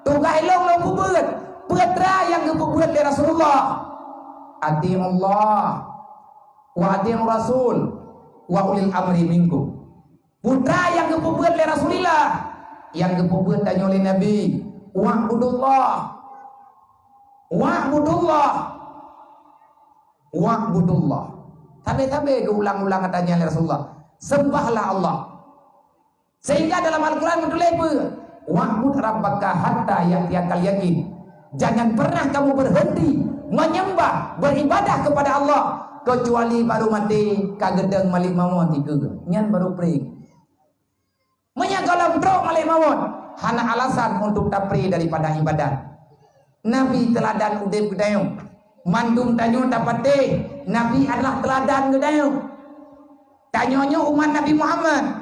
Tugas lo bebut. Putra yang kebebut dari Rasulullah. Ati Allah wa ati Rasul wa ulil amri minkum. Putra yang kepubuat oleh Rasulullah, yang kepubuat tanya oleh Nabi, wa'budullah, Tabe-tabe keulang-ulang katanya oleh Rasulullah, sembahlah Allah. Sehingga dalam Al-Quran menulis, wa'bud rabbaka hatta ya'tiyakal yakin. Jangan pernah kamu berhenti menyembah, beribadah kepada Allah, kecuali baru mati kagedeng malik mawon tiga. Nyan baru prik. Menyagalam drok malik mawon. Hana alasan untuk tapri daripada ibadah. Nabi teladan udip gedayung. Mandum tanyo tapate. Nabi adalah teladan gedayung. Tanyonyo umat Nabi Muhammad.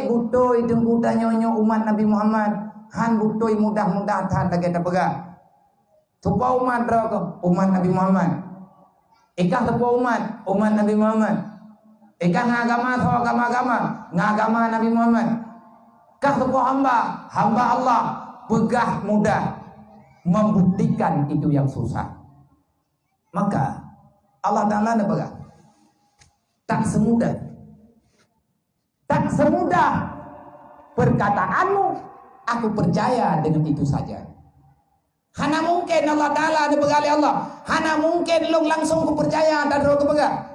Butoy dengku tanyonyo umat Nabi Muhammad. Han butoy mudah-mudah tahan lagi tapega. Tupa umat drok umat Nabi Muhammad. Ikah tupa umat Nabi Muhammad. Ikah ngagama atau agama-agama Nabi Muhammad. Kah tupa hamba Allah. Pegah mudah membuktikan itu yang susah. Maka Allah Ta'ala nebagah. Tak semudah perkataanmu. Aku percaya dengan itu saja. Hana mungkin Allah Ta'ala nebagah Allah. Hana mungkin lu langsung ku percaya dan roh kebagah.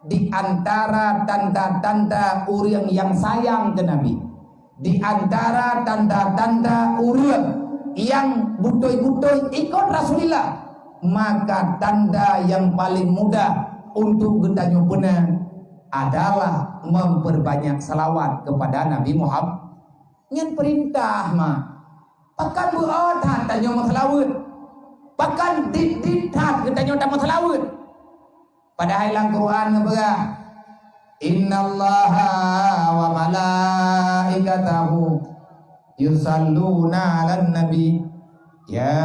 Di antara tanda-tanda orang yang sayang ke Nabi. Di antara tanda-tanda orang yang butoy-butoy ikut Rasulullah, maka tanda yang paling mudah untuk gendanyo benar adalah memperbanyak salawat kepada Nabi Muhammad. Yang perintah mah pakan berotat tanyo masalawat, pakan dit-ditat gendanyo tak masalawat. Padahal dalam Quran ngeberah, innallaha wa malaikatahu yusalluna 'alan nabi ya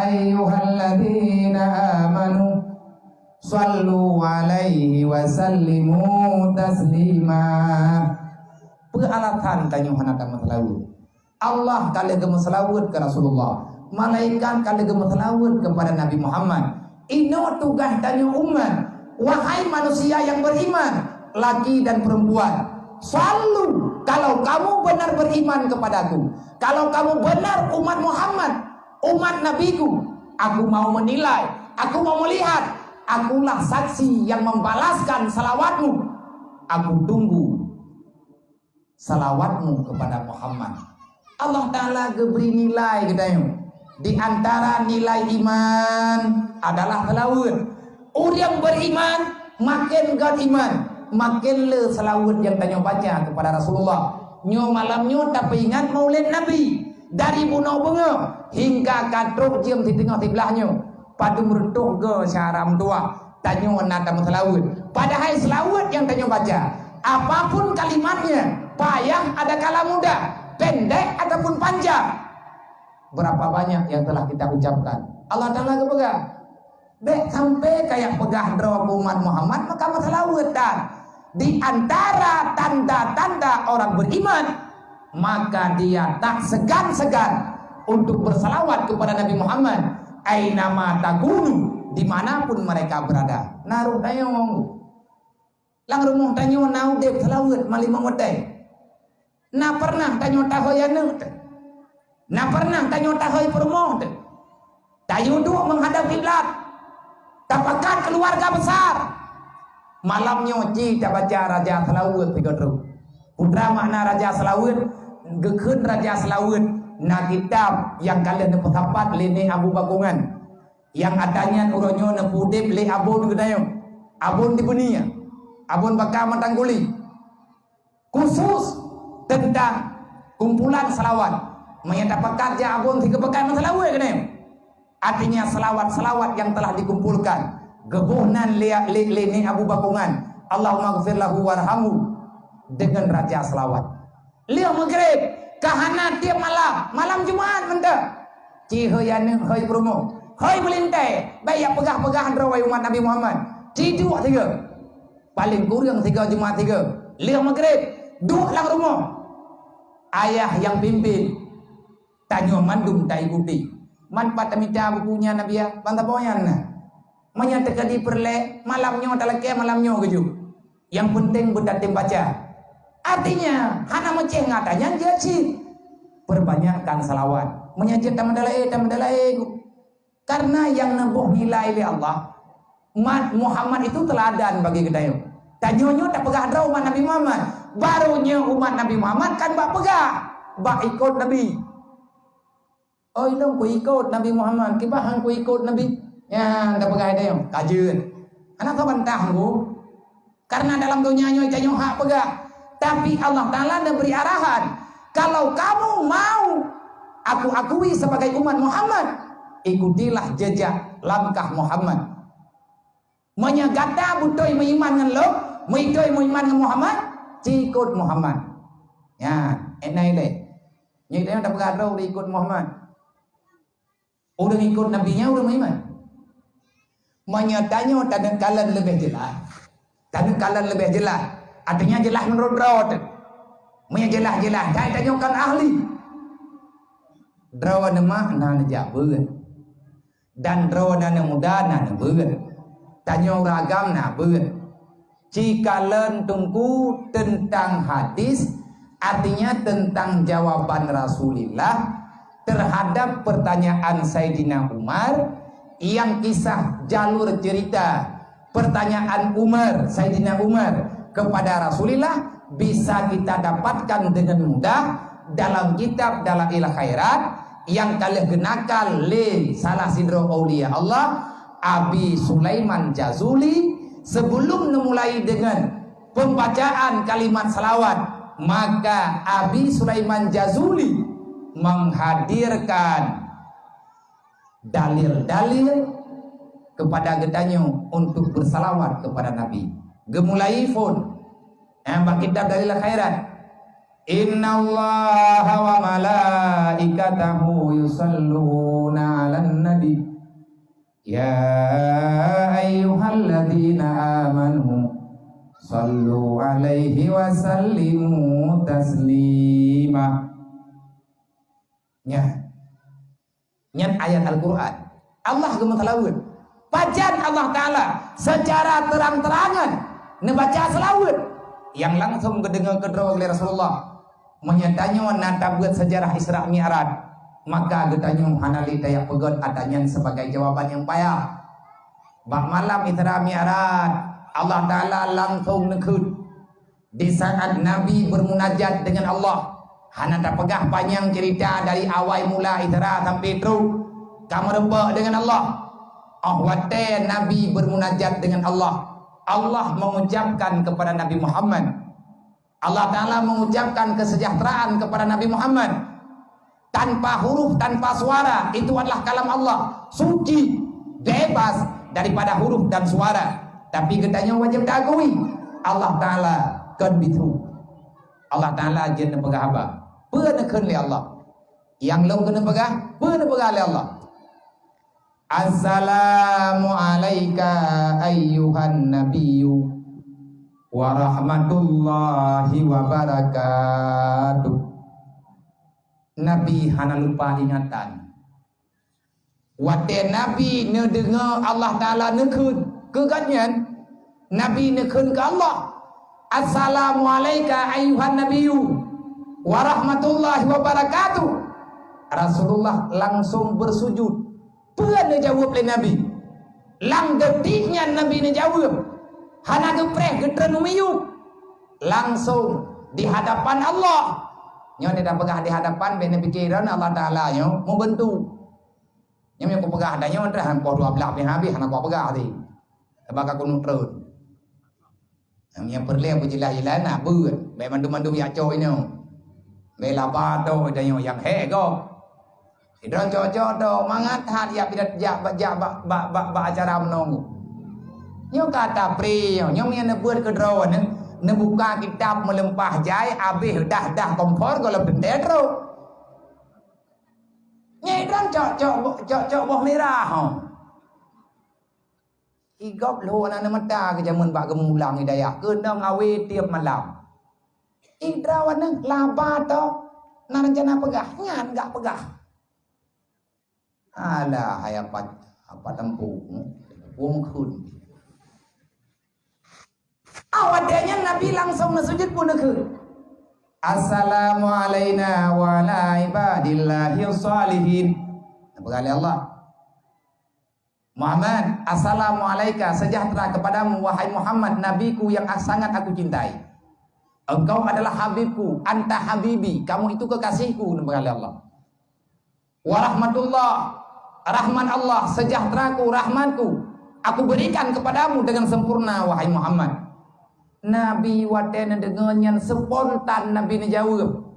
ayyuhalladzina amanu sallu 'alaihi wa sallimu taslima. Peralatan tanyo hanakan masalawat. Allah kali gemasalawat ke Rasulullah, malaikat kali gemasalawat kepada Nabi Muhammad. Ino tugas tanyo umat. Wahai manusia yang beriman, laki dan perempuan, selalu kalau kamu benar beriman kepadaku, kalau kamu benar umat Muhammad, umat Nabiku, aku mau menilai, aku mau melihat, akulah saksi yang membalaskan salawatmu. Aku tunggu salawatmu kepada Muhammad. Allah Ta'ala beri nilai gedayung. Di antara nilai iman adalah salawat. Orang beriman makin gad iman, makin le salawat yang tanya baca kepada Rasulullah. Nyo malamnya tapi ingat maulid Nabi dari bunau bunga hingga katruk jam di tengah tibelahnya. Padu merutuh ke syaram tua tanya nata salawat. Padahal salawat yang tanya baca, apapun kalimatnya, payah ada kala mudah, pendek ataupun panjang. Berapa banyak yang telah kita ucapkan. Allah Ta'ala kepegang. Dek sampai kayak pegah drop umat Muhammad maka masalawat dan di antara tanda-tanda orang beriman maka dia tak segan-segan untuk bersalawat kepada Nabi Muhammad ainama takunu dimanapun mereka berada. Naruh tayong lang rumah tanyo nau dek salawat malimang wadai. Na pernah tanyo tahoyanu. Na pernah tanyo tahoy permoh. Tayo duk menghadap kiblat. Dapatkan keluarga besar. Malamnya kita baca Raja Selawut 3 terus. Putra makna Raja Selawut, gekun Raja Selawut. Na kitab yang kalian dapat lini Abu Bakungan. Yang adanya uronyo na pudip le abon gedayo. Abon di dunia. Abon bakal mentangguli. Khusus tentang kumpulan selawat. Menyatakan kerja abon 3 pekan selawat gedayo. Artinya selawat-selawat yang telah dikumpulkan. Gebuhnan lini Abu Bakungan. Allahumma ghfir lahu warhamu. Dengan Raja Selawat. Lihat maghrib. Kahana tiap malam Jumaat mentah. Cihayane hai promo. Hai melintai. Baik pegah-pegah rawai umat Nabi Muhammad. Ciduk 3. Paling kurang 3 Jumaat 3. Lihat maghrib. Duduk lang rumah. Ayah yang pimpin. Tanya mandum tak ikuti. Man patamita bukunya Nabi ya. Bantapoyan na. Menyatakan di perle. Malamnya talake malamnya keju. Yang penting berdatim baca. Artinya, hana meceh ngatanya jadi perbanyakkan salawat. Menyajit tamandalai. Karena yang nembuh nilai oleh Allah, Muhammad itu teladan bagi kita. Tanyonyo tak pegah draw umat Nabi Muhammad. Barunya umat Nabi Muhammad kan bak pegah, bak ikut Nabi. Oh dong ku ikut Nabi Muhammad, kibahang ku ikut Nabi. Ya, tak pegah dia. Kajun. Anak kau bantah ku. Karena dalam dunia nyo tanyo hak pegah. Tapi Allah Ta'ala memberi arahan. Kalau kamu mau aku akui sebagai umat Muhammad, ikutilah jejak langkah Muhammad. Menyagata butoy meiman dengan lo, meitoy meiman dengan Muhammad, cikut Muhammad. Ya, enai le. Nyai tak bergaduh ikut Muhammad. Udah ikut nabinya udah meiman. Menyatanya tanda kalan lebih jelas. Tanda kalan lebih jelas. Artinya jelas menurut drawat. Jelas. Saya tanyakan ahli. Drawat nama nana jabun. Dan drawat nana muda nana bun. Tanya ragam nana bun. Jika len tunggu tentang hadis, artinya tentang jawaban Rasulullah terhadap pertanyaan Sayyidina Umar yang kisah jalur cerita pertanyaan Sayyidina Umar kepada Rasulullah bisa kita dapatkan dengan mudah dalam kitab Dalail Khairat yang kalian gunakan le salah sidro aulia Allah Abi Sulaiman Jazuli. Sebelum memulai dengan pembacaan kalimat salawat, maka Abi Sulaiman Jazuli menghadirkan dalil-dalil kepada gedanyo untuk bersalawat kepada Nabi. Gemulai pun kitab Dalil Khairat. Innallaha wa malaikatahu yusalluna 'alan nabi. Ya ayyuhalladzina amanu sallu 'alaihi wa sallimu taslima. Nyan ayat Al-Qur'an. Allah gemetalawun. Pajan Allah Ta'ala secara terang-terangan membaca selawat yang langsung kedengar kedua oleh Rasulullah menyatanya nata buat sejarah Isra Mi'raj, maka getanya hanali tayak pegot adanya sebagai jawaban yang payah. Bak malam Isra Mi'raj Allah Ta'ala langsung nekut di saat Nabi bermunajat dengan Allah. Hana tak pegah panjang cerita dari awal mula Isra sampai terus kamu rebak dengan Allah. Wate Nabi bermunajat dengan Allah. Allah mengucapkan kepada Nabi Muhammad. Allah Ta'ala mengucapkan kesejahteraan kepada Nabi Muhammad. Tanpa huruf, tanpa suara. Itu adalah kalam Allah. Suci, bebas daripada huruf dan suara. Tapi katanya wajib diakui. Allah Ta'ala kan bitu. Allah Ta'ala jenis pegah apa? Penekan oleh Allah. Yang lo kena pegah, penekan oleh Allah. Assalamu alayka ayyuhan nabiyyu wa rahmatullahi wa barakatuh. Nabi hana lupa ingatan. Wate Nabi ne dengar Allah Ta'ala nekun ke kanyan. Nabi nekun ke Allah. Assalamu alayka ayyuhan nabiyyu wa rahmatullahi wa barakatuh. Rasulullah langsung bersujud. Puan dia jawab oleh Nabi. Lang detiknya Nabi ni jawab. hana gepreh getren umiyuk langsung di hadapan Allah. Nyo dia dah pegah di hadapan bene pikiran Allah Taala nyo membantu. Nyo yang ku pegah adanya dah hampa 12 habis hana ku pegah ti. Sebab aku nutrun. Yang perlu berjelas-jelas nak buat. Baik mandu-mandu ya coy nyo. Bela bato danyo yang hego. Idron cocok do mangat hat ya pidat ba acara menunggu. Nyo kata pri nyo mian buat ke drone ne buka kitab melempah jai habis dah kompor kalau bendero. Nyai idron cocok boh merah. Igop lo na mata ke jamun bak gemulang hidayah kendang awe tiap malam. Idrawan nang laba to na rencana pegah nyan enggak pegah. Alah hai apa tempuh wong kun. Awadanya Nabi langsung sujud pun ke. Assalamu alaina wa ala ibadillahi sholihin. Apa Allah? Muhammad, assalamualaikum, sejahtera kepadamu wahai Muhammad, nabiku yang sangat aku cintai. Engkau adalah habibku, anta habibi, kamu itu kekasihku, kata Allah. Warahmatullah, rahman Allah, sejahteraku, rahmanku, aku berikan kepadamu dengan sempurna wahai Muhammad. Nabi wadena dengannya spontan Nabi jawab.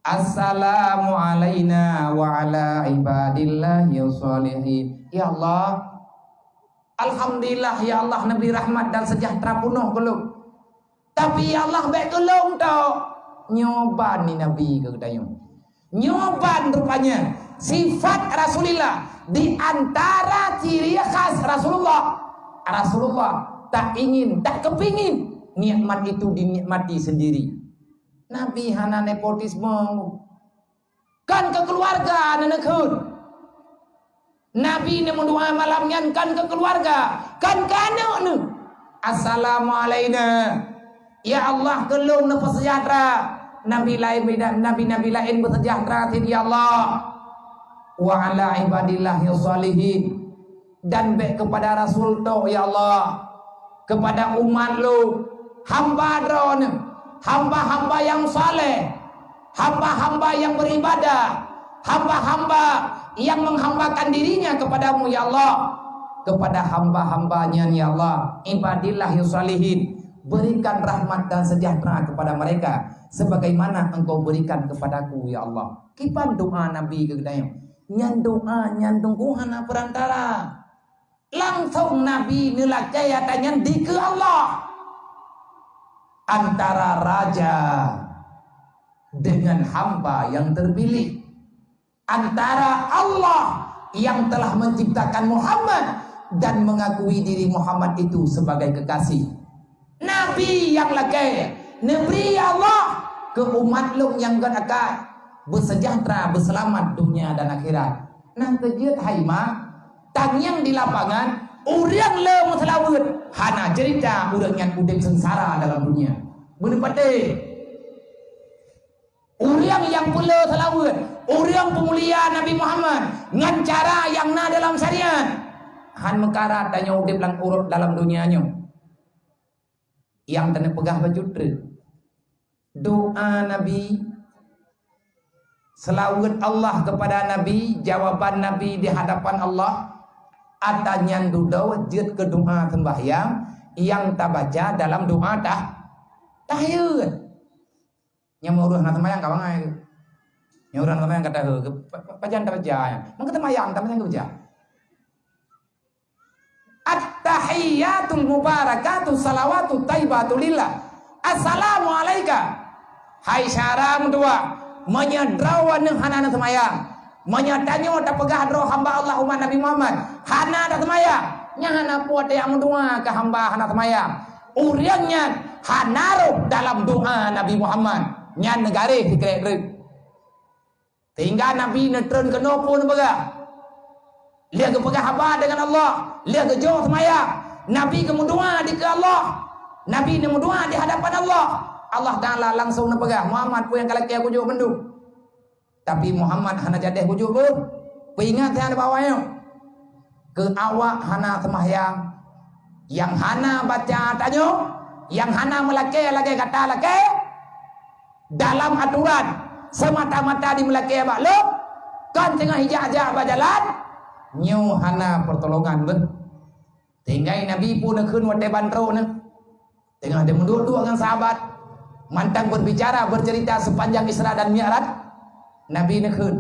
Assalamu alaina wa ala ibadillahi sholihin. Ya Allah, alhamdulillah ya Allah Nabi rahmat dan sejahtera penuh belum. Tapi ya Allah baik kelong tau. Nyoban ni Nabi ke katanya. Nyoban rupanya sifat Rasulullah di antara ciri khas Rasulullah. Rasulullah tak ingin, tak kepingin nikmat itu dinikmati sendiri. Nabi hana nepotisme. Kan ke keluarga nanakun. Nabi ni mendoa malamnya kan ke keluarga. Kan ke anak ni. Assalamu alaina. Ya Allah kelung na sejahtera. Nabi lain beda. Nabi lain bersejahtera. Ya Allah. Wa ala ibadillahi sholihin. Dan baik kepada Rasul tu ya Allah. Kepada umat lu. Hamba drone. Hamba-hamba yang saleh, hamba-hamba yang beribadah, hamba-hamba yang menghambakan dirinya kepadamu ya Allah, kepada hamba-hambanya ya Allah, ibadillah yusalihin, berikan rahmat dan sejahtera kepada mereka sebagaimana engkau berikan kepadaku ya Allah. Kipan doa Nabi ke gedaya, nyan doa nyan tungguhana perantara, langsung Nabi nilakaya tanya di ke Allah. Antara raja dengan hamba yang terpilih, antara Allah yang telah menciptakan Muhammad dan mengakui diri Muhammad itu sebagai kekasih, Nabi yang lakai Nabi Allah ke umat lu yang akan bersejahtera, berselamat dunia dan akhirat. Nang kejut haima tangyang di lapangan orang le selawat hana cerita orang yang udip sengsara dalam dunia. Benar pate. Orang yang pula selawat, orang pemulia Nabi Muhammad ngan cara yang na dalam syariat. Han mekara tanya udip lang urut dalam dunianya. Yang tanda pegah bajutre. Doa Nabi, selawat Allah kepada Nabi, jawaban Nabi di hadapan Allah. Atanya dudau jid ke doa sembahyang yang tak baca dalam doa tahiyat. Yang mau uruh nak sembahyang kawan ai. Yang uruh sembahyang kata baca tak baca. Mengko sembahyang tak baca. At-tahiyatul mubarakatuh salawatu thayyibatu lillah. Assalamu alayka. Hai syaram dua menyadrawan hanana sembahyang. Menyatanya tak pegah roh hamba Allah umat Nabi Muhammad hana dak semaya nya hana puat yang mendoa ke hamba hana semaya uriangnya hanaruh dalam doa Nabi Muhammad nya negare dikrek tinggal Nabi netron ke nopo pegah dia ke pegah hamba dengan Allah dia ke jauh semaya Nabi ke mendoa di ke Allah Nabi ni mendoa di hadapan Allah Allah Taala langsung nepegah Muhammad pun yang kalaki aku jauh menduk. Tapi Muhammad hana jadeh hujur pun. Peringat saya ada bawahnya. Ke awak hana sembahyang. Yang hana baca tanyo, yang hana melake lagi kata lake dalam aturan semata-mata di melake maklum kan tengah hijak-hijak berjalan nyu hana pertolongan ben. Tinggai Nabi pun nak keun wate bantro ne. Tengah dia mendua-dua dengan sahabat, mantang berbicara bercerita sepanjang Isra dan Mi'raj. Nabi nak keun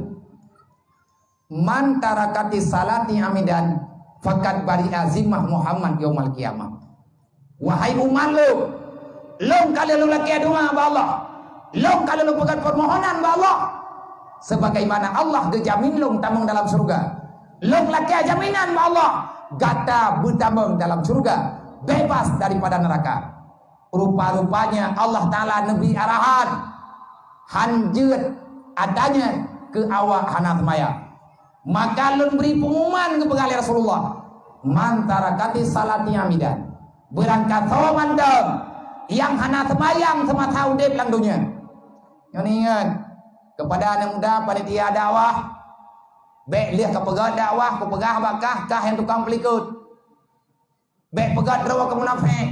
man tarakati salati amidan fakat bari azimah Muhammad yaumal qiyamah. Wahai umat lu kalau lu laki doa ba Allah, lu kalau lu pegang permohonan ba Allah, sebagaimana Allah gejamin lu tamang dalam surga. Lu laki jaminan ba Allah, gata bertamang dalam surga, bebas daripada neraka. Rupa-rupanya Allah Ta'ala Nabi arahan hanjut adanya ke awak hanat maya. Maka lun beri pengumuman kepada Rasulullah, man tarakati salati amidan, berangkat sawa mandam yang hana semayang semasa udip lang dunia. Yang ingat kepada anak muda panitia dakwah, baik lihat kepegat dakwah, kepegah bakah kah yang tukang pelikut, baik pegat rawa ke munafik,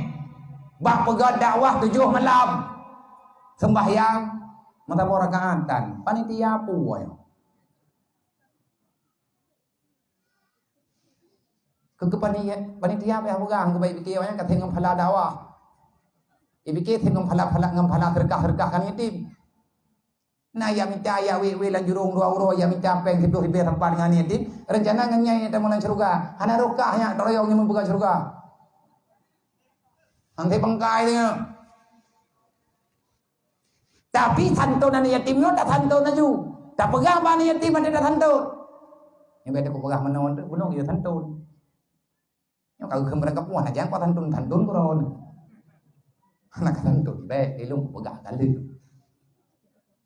bak pegat dakwah 7 malam sembahyang mata rakaatan panitia puai. Panitia apa yang pegang ke baik fikir banyak kata ngam phala dakwah. Ibikir ngam phala terkah kan yatim. Nah ya minta ya we lan jurung 2 euro ya minta peng 10 ribu tempat dengan yatim. Rencana nganyai ta mulan surga. Hana rokahnya toroyong yang membuka surga. Angkai bangkai dia. Tapi santunan yatimnya tak santun aju. Tak pegang bani yatim ada tak santun. Yang beda ko pegang menawan tu bunuh dia santun. Yang kau kemerangkap puan aja kau tantun koron. Anak tantun baik ilung pegah kali.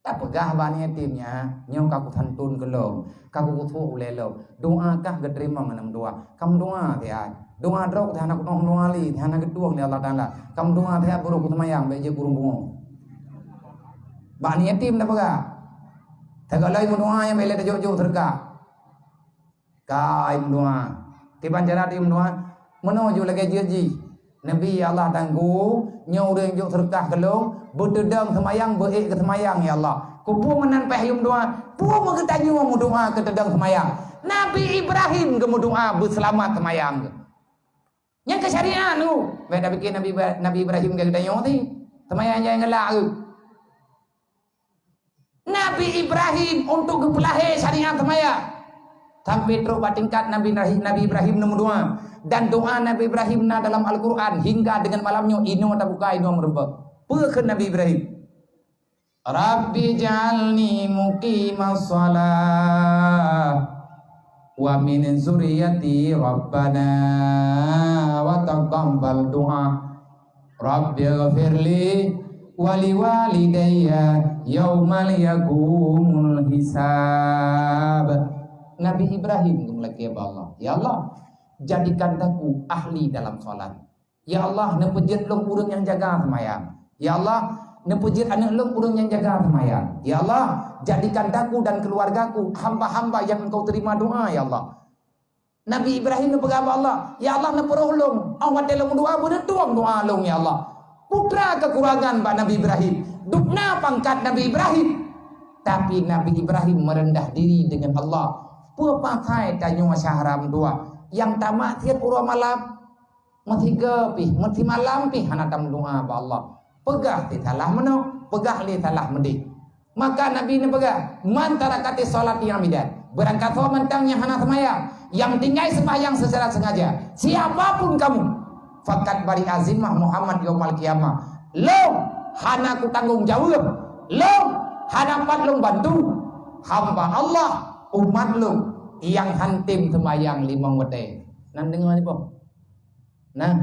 Tak pegah bani yatimnya, nyong kau tantun kelong, kau kutu ulelo. Doa kah keterima menam doa. Kamu doa dia. Doa drok dia anak nong doa li, dia anak kedua ni Allah Taala. Kamu doa dia buruk kutumayang beje burung bungo. Bani yatim dah pegah. Tak lagi doa yang bela jauh-jauh terka. Kai doa. Tiban cara tim doa. Menuju lagi janji Nabi Allah tanggu nyau yang juk serkah kelong berdedang semayang beik ke semayang ya Allah kupu menan pahyum doa pu mengetanyu mu doa ke dedang semayang Nabi Ibrahim ke mu doa berselamat semayang yang ke syariat tu beda bikin Nabi Ibrahim ke tanyo ti semayang jangan gelak tu Nabi Ibrahim untuk kepelahe syariat semayang sampai terus tingkat Nabi Ibrahim nombor 2 dan doa Nabi Ibrahim na dalam Al-Quran hingga dengan malamnya ino tak buka ino merembak pekan Nabi Ibrahim Rabbi jalni muqimas shalah wa min zuriyati rabbana wa taqabbal du'a Rabbi ghafirli wali walidayya yaumal yaqumul hisab Nabi Ibrahim lagi ya Allah. Ya Allah, jadikan aku ahli dalam salat. Ya Allah, nepejit long urang yang jaga semayang. Ya Allah, nepejit anak long urang yang jaga semayang. Ya Allah, jadikan aku dan keluargaku hamba-hamba yang engkau terima doa ya Allah. Nabi Ibrahim nepegaba Allah. Ya Allah neperoh long. Awak dalam doa bertuang doa long ya Allah. Putra kekurangan Pak Nabi Ibrahim. Dukna pangkat Nabi Ibrahim. Tapi Nabi Ibrahim merendah diri dengan Allah. Pakai tanyo haram doa yang tamat tiap urang malam mati gepi mati malam pi hana tam doa ba Allah pegah ti salah meno pegah li salah medi maka Nabi ni pegah man tarakati salat yang bidan berangkat so mentang yang hana semayang yang tinggal sembahyang secara sengaja siapapun kamu fakat bari azimah Muhammad yaumal qiyamah lo hana ku tanggung jawab lo hadapan lo bantu hamba Allah umat lu yang hantim semayang 5 wate. Nan dengar ni po. Nah,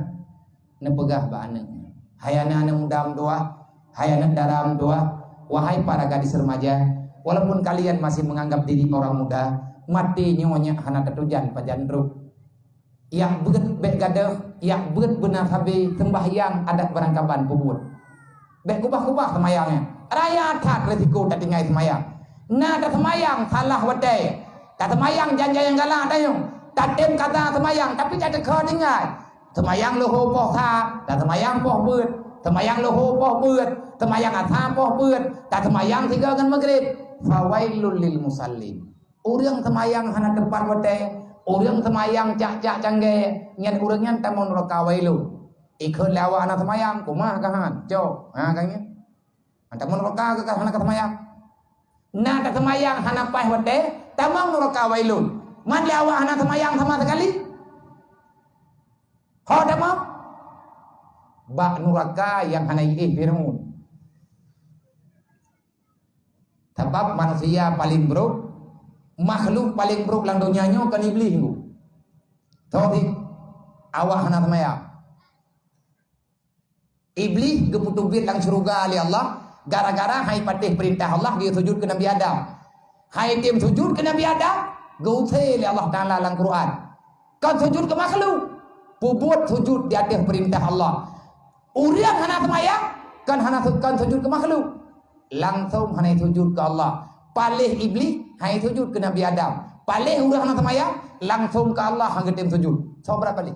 nepegah ba anak. Hai anak muda doa, hai anak daram doa, wahai para gadis remaja, walaupun kalian masih menganggap diri orang muda, mati nyonya hana ketujan pajandruk. Yang beget bek gadah, yang beget benar sabi sembahyang adat berangkapan pubut. Bek kubah-kubah semayangnya. Raya tak resiko tak tinggal semayang. Nah, tak semayang salah wate. Tak semayang janji yang galak dah yo. Tak dem kata semayang tapi tak kau dengar. Temayang loho poh tha, dan temayang poh beut, temayang loho poh beut, temayang atha poh beut, dan temayang 3 ngan maghrib. Fawailul lil musallin. Urang temayang hana depan wate, urang temayang cak-cak cangge, ngan urang nyan tamun rakawailu. Ikut lawa anak temayang, kumah kahan, jo, ha kanya. Tamun raka ka hana temayang. Na ta temayang hana pah wate, tamang rakawailu. Man lawa anak temayang sama sekali. Ho damam. Ba nuraka yang hana firmun. Sebab manusia paling buruk, makhluk paling buruk lang dunianya kan iblis bu. Tahu awak hana temayang. Iblis geputubit lang surga oleh Allah gara-gara hai patih perintah Allah dia sujud ke Nabi Adam. Hai tim sujud ke Nabi Adam, gauthe oleh Allah Taala dalam Quran. Kan sujud ke makhluk, pubut sujud di atas perintah Allah. Urang hana temayang kan hana kan sujud ke makhluk. Langsung hana sujud ke Allah. Palih iblis hai sujud ke Nabi Adam. Palih urang hana temayang langsung ke Allah hang tim sujud. So berapa kali?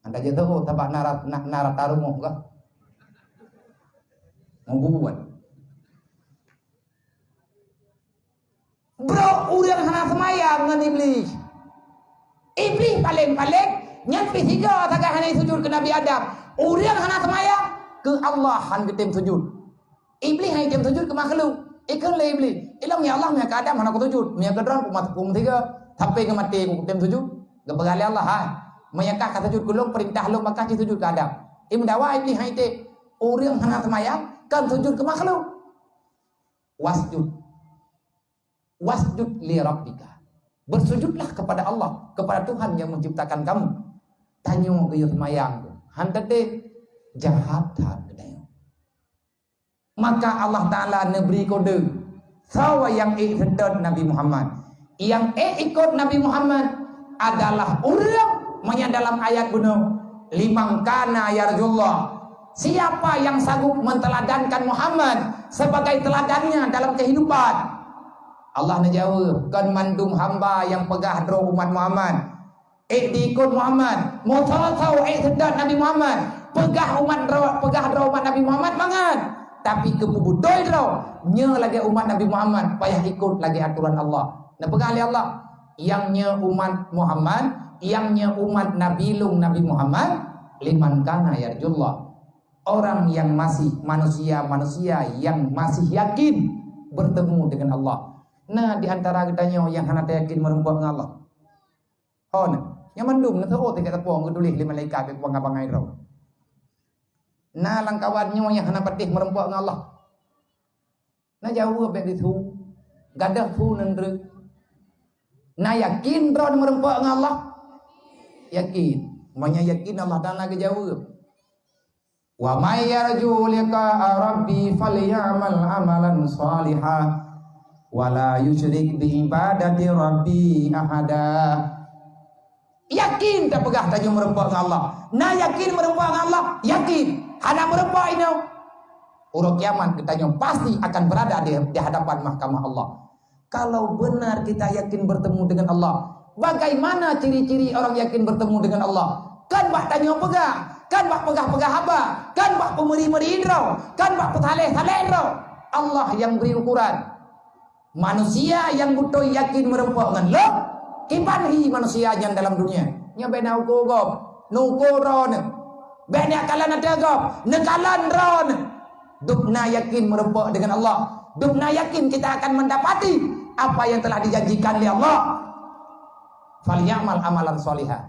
Anda je tahu tabak narat tarumoh kah? Mau buat. Bro, urang hana semayang dengan iblis. Iblis paling nyan pisiga tagah hana sujud ke Nabi Adam. Urang hana semayang ke Allah han ketim sujud. Iblis hai tim sujud ke makhluk. Ikan le iblis. Ilang ya Allah nya ke Adam hana ku sujud. Nya ke dron umat kum 3 sampai ke mati ku tim sujud. Gebegali Allah ha. Mayakah kata sujud kulung perintah lu maka sujud ke Adam. Imdawa iblis haite urang hana semayang kan sujud ke makhluk. Wasjud li rabbika. Bersujudlah kepada Allah, kepada Tuhan yang menciptakan kamu. Tanyo ke semayang. Hantade jahat hadanya. Maka Allah Taala neberi kode sawa yang ikut Nabi Muhammad. Yang ikut Nabi Muhammad adalah urang dalam ayat bunuh limang kana yarjullah. Siapa yang sanggup menteladankan Muhammad sebagai teladannya dalam kehidupan? Allah menjawab, kan mandum hamba yang pegah dro umat Muhammad. Diikut Muhammad, mau tahu sedat Nabi Muhammad, pegah dro umat Nabi Muhammad mangan. Tapi kepubutoi dro nya lagi umat Nabi Muhammad payah ikut lagi aturan Allah. Nah pegah oleh Allah yang nya umat Muhammad, yangnya umat Nabi Muhammad liman kana yarjullah. Orang yang masih manusia yang masih yakin bertemu dengan Allah. Nah di antara kitanya yang hana yakin merempuan dengan Allah. Oh nah, yang mandum na tao tiga tapong gedulih 5 malaikat ke pangabangai raw. Nah langkawannya yang hana patih merempuan dengan Allah. Nah jauh apa itu? Gadah fu nendrek. Nah yakin ron merempuan dengan Allah. Yakin, maknya yakin Allah Taala kejawab. Wa may yarju liqa'a rabbi falyamal amalan salihah wa la yusyrik bi ibadati rabbi ahada. Yakin tak pegah tanyo merempuan dengan Allah. Nah yakin merempuan dengan Allah, yakin. Hana merempuan ini. Urang kiamat kita pasti akan berada di hadapan mahkamah Allah. Kalau benar kita yakin bertemu dengan Allah, bagaimana ciri-ciri orang yakin bertemu dengan Allah? Kan bak tanya pegah, kan bak pegah-pegah haba, kan bak pemeri-meri indrau, kan bak petaleh-taleh indrau. Allah yang beri ukuran. Manusia yang butuh yakin merempuan dengan Allah, kipanhi manusia yang dalam dunia. Nya bena ukogop, nukoron. Bena kalan adagop, nekalan ron. Dupna yakin merempuan dengan Allah. Dupna yakin kita akan mendapati apa yang telah dijanjikan oleh Allah. Falyamal amalan solihah.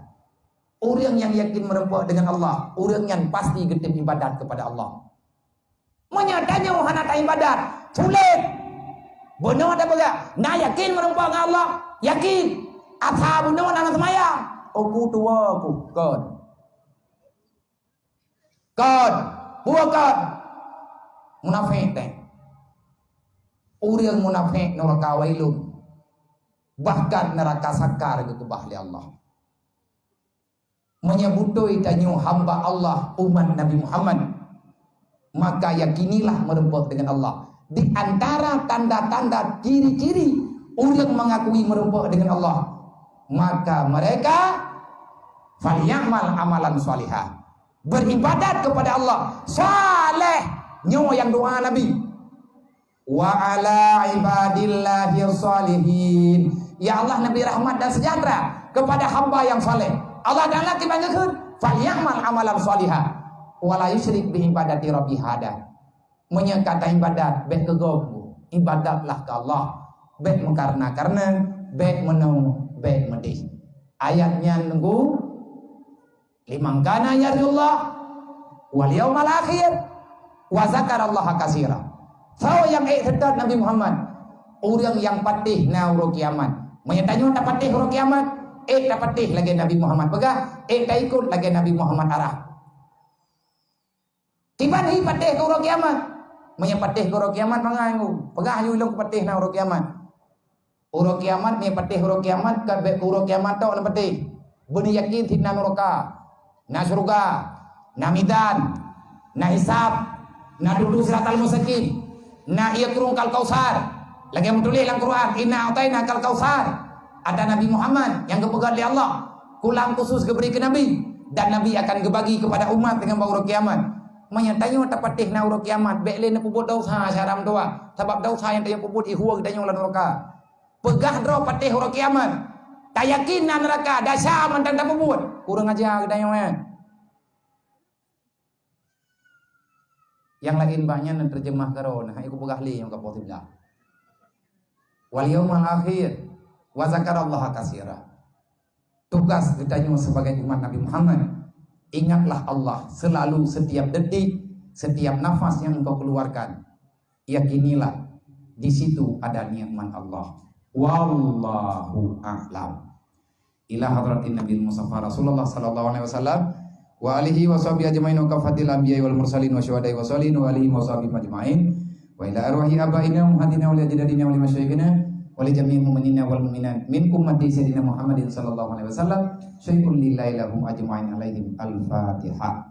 Orang yang yakin merempuan dengan Allah, orang yang pasti getim ibadat kepada Allah. Menyatanya hana ibadat, sulit. Benar ada bega. Nah yakin merempuan dengan Allah, yakin. Asal benar anak semayang. Aku tua aku, kon. Bukan. Munafik teh. Orang munafik neraka wailun. Bahkan neraka sakar ke bahli Allah. Menyebutui tanyo hamba Allah umat Nabi Muhammad. Maka yakinilah merempuan dengan Allah. Di antara tanda-tanda ciri-ciri orang mengakui merempuan dengan Allah, maka mereka falyamal amalan salihah. Beribadat kepada Allah saleh nyo yang doa Nabi. Wa ala ibadillahi salihin. Ya Allah, Nabi rahmat dan sejahtera kepada hamba yang saleh. Allah Ta'ala kibangkeun falyamal amalan salihah wala yusyrik bi ibadati rabbi hada. Menyekata ibadat bek kegogu, ibadatlah ke Allah bek karena bek menau bek medih. Ayatnya nunggu liman kana yarjullah wal yaumal akhir wa zakarallaha katsira. So yang ikhtad Nabi Muhammad, orang yang patih na uro kiamat. Menyatanya tak patih uro kiamat, tak patih lagi Nabi Muhammad pegah, tak ikut lagi Nabi Muhammad arah. Tiba ni patih ke uro kiamat. Menyapatih ke uro kiamat mangangu. Pegah yu long patih na uro kiamat. Uro kiamat ni patih uro kiamat ka be uro kiamat tok na patih. Beni yakin tinna neraka, na surga, na midan, na hisab, na dudu siratal mustaqim, na iya kurung kal kausar. Lagi yang tulis dalam Quran, inna ataina kal kausar. Ada Nabi Muhammad yang kepegang oleh Allah, kulang khusus keberi ke Nabi, dan Nabi akan kebagi kepada umat dengan bau kiamat. Menyatanya tak patih na uro kiamat, bekle na puput dosa syaram doa. Sebab dosa yang dia puput ihua kita nyulan neraka. Pegah dro patih uro kiamat. Tak yakin na neraka, dasar mantan tak puput. Kurang aja kita nyulan. Yang lain banyak dan terjemah karon, aku pegah li yang kapal tiblah. Wal yaumal akhir wa zakarallaha katsira. Tugas kita sebagai umat Nabi Muhammad, ingatlah Allah selalu, setiap detik, setiap nafas yang engkau keluarkan. Yakinilah di situ ada nikmat Allah. Wallahu a'lam. Ila hadratin Nabi Mustafa Rasulullah sallallahu alaihi wasallam wa alihi wa sahbihi ajmain wa kafatil anbiya wal mursalin wa syuhada'i wa salihin wa alihi wa sahbihi ajmain wa ila arwahi abaina muhaddina wa lijaddina wa limasyayikhina wa li jami'il mu'minina wal mu'minat min ummati sayyidina Muhammadin sallallahu alaihi wasallam syai'un lillahi lahum ajmain alaihim al-fatihah.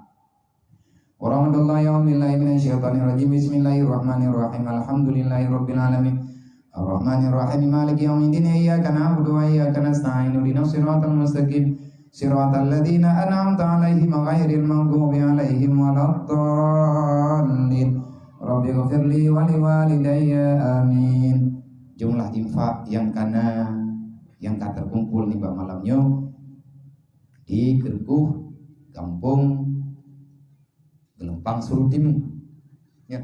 Wa rahmatullahi wa billahi minasyaitonir rajim. Bismillahirrahmanirrahim. Alhamdulillahirabbil alamin. Ar-Rahmanir Rahim. Maliki yaumiddin. Iyyaka na'budu wa iyyaka nasta'in. Ihdinas siratal mustaqim. Siratal ladzina an'amta 'alaihim ghairil maghdubi 'alaihim waladdallin. Rabbighfirli wa liwalidayya. Amin. Jumlah infak yang terkumpul nih malamnya di Gerkuh Kampung Gelempang Surutim ya.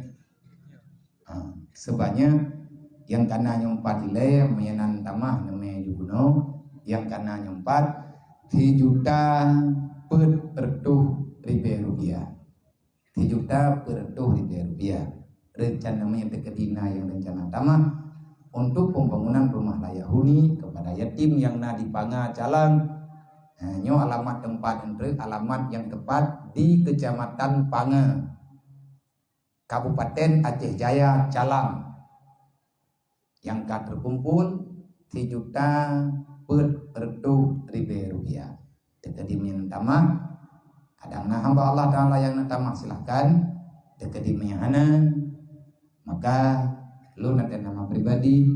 Sebanyak yang kana nyompat ile meyanan tamah namanya jubuno, yang kana nyompat 3 juta per rupiah. 3 juta per rupiah. Rencana namanya tekedina yang rencana tamah untuk pembangunan rumah layak huni kepada yatim yang na dipanga calang. Nyo alamat tempat entre alamat yang tepat di Kecamatan Panga, Kabupaten Aceh Jaya, Calang. Yang terkumpul 3 juta per rupiah. Dekedi menyantama kadang hamba Allah Ta'ala yang natama silahkan dekedi menyahana. Maka lu nanti nama pribadi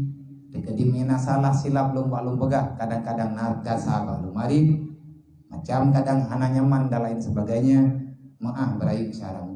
dekedi mena salah silap lumba pegah kadang-kadang narga sahabat lumari macam kadang hana nyaman dan lain sebagainya maaf berayu sarang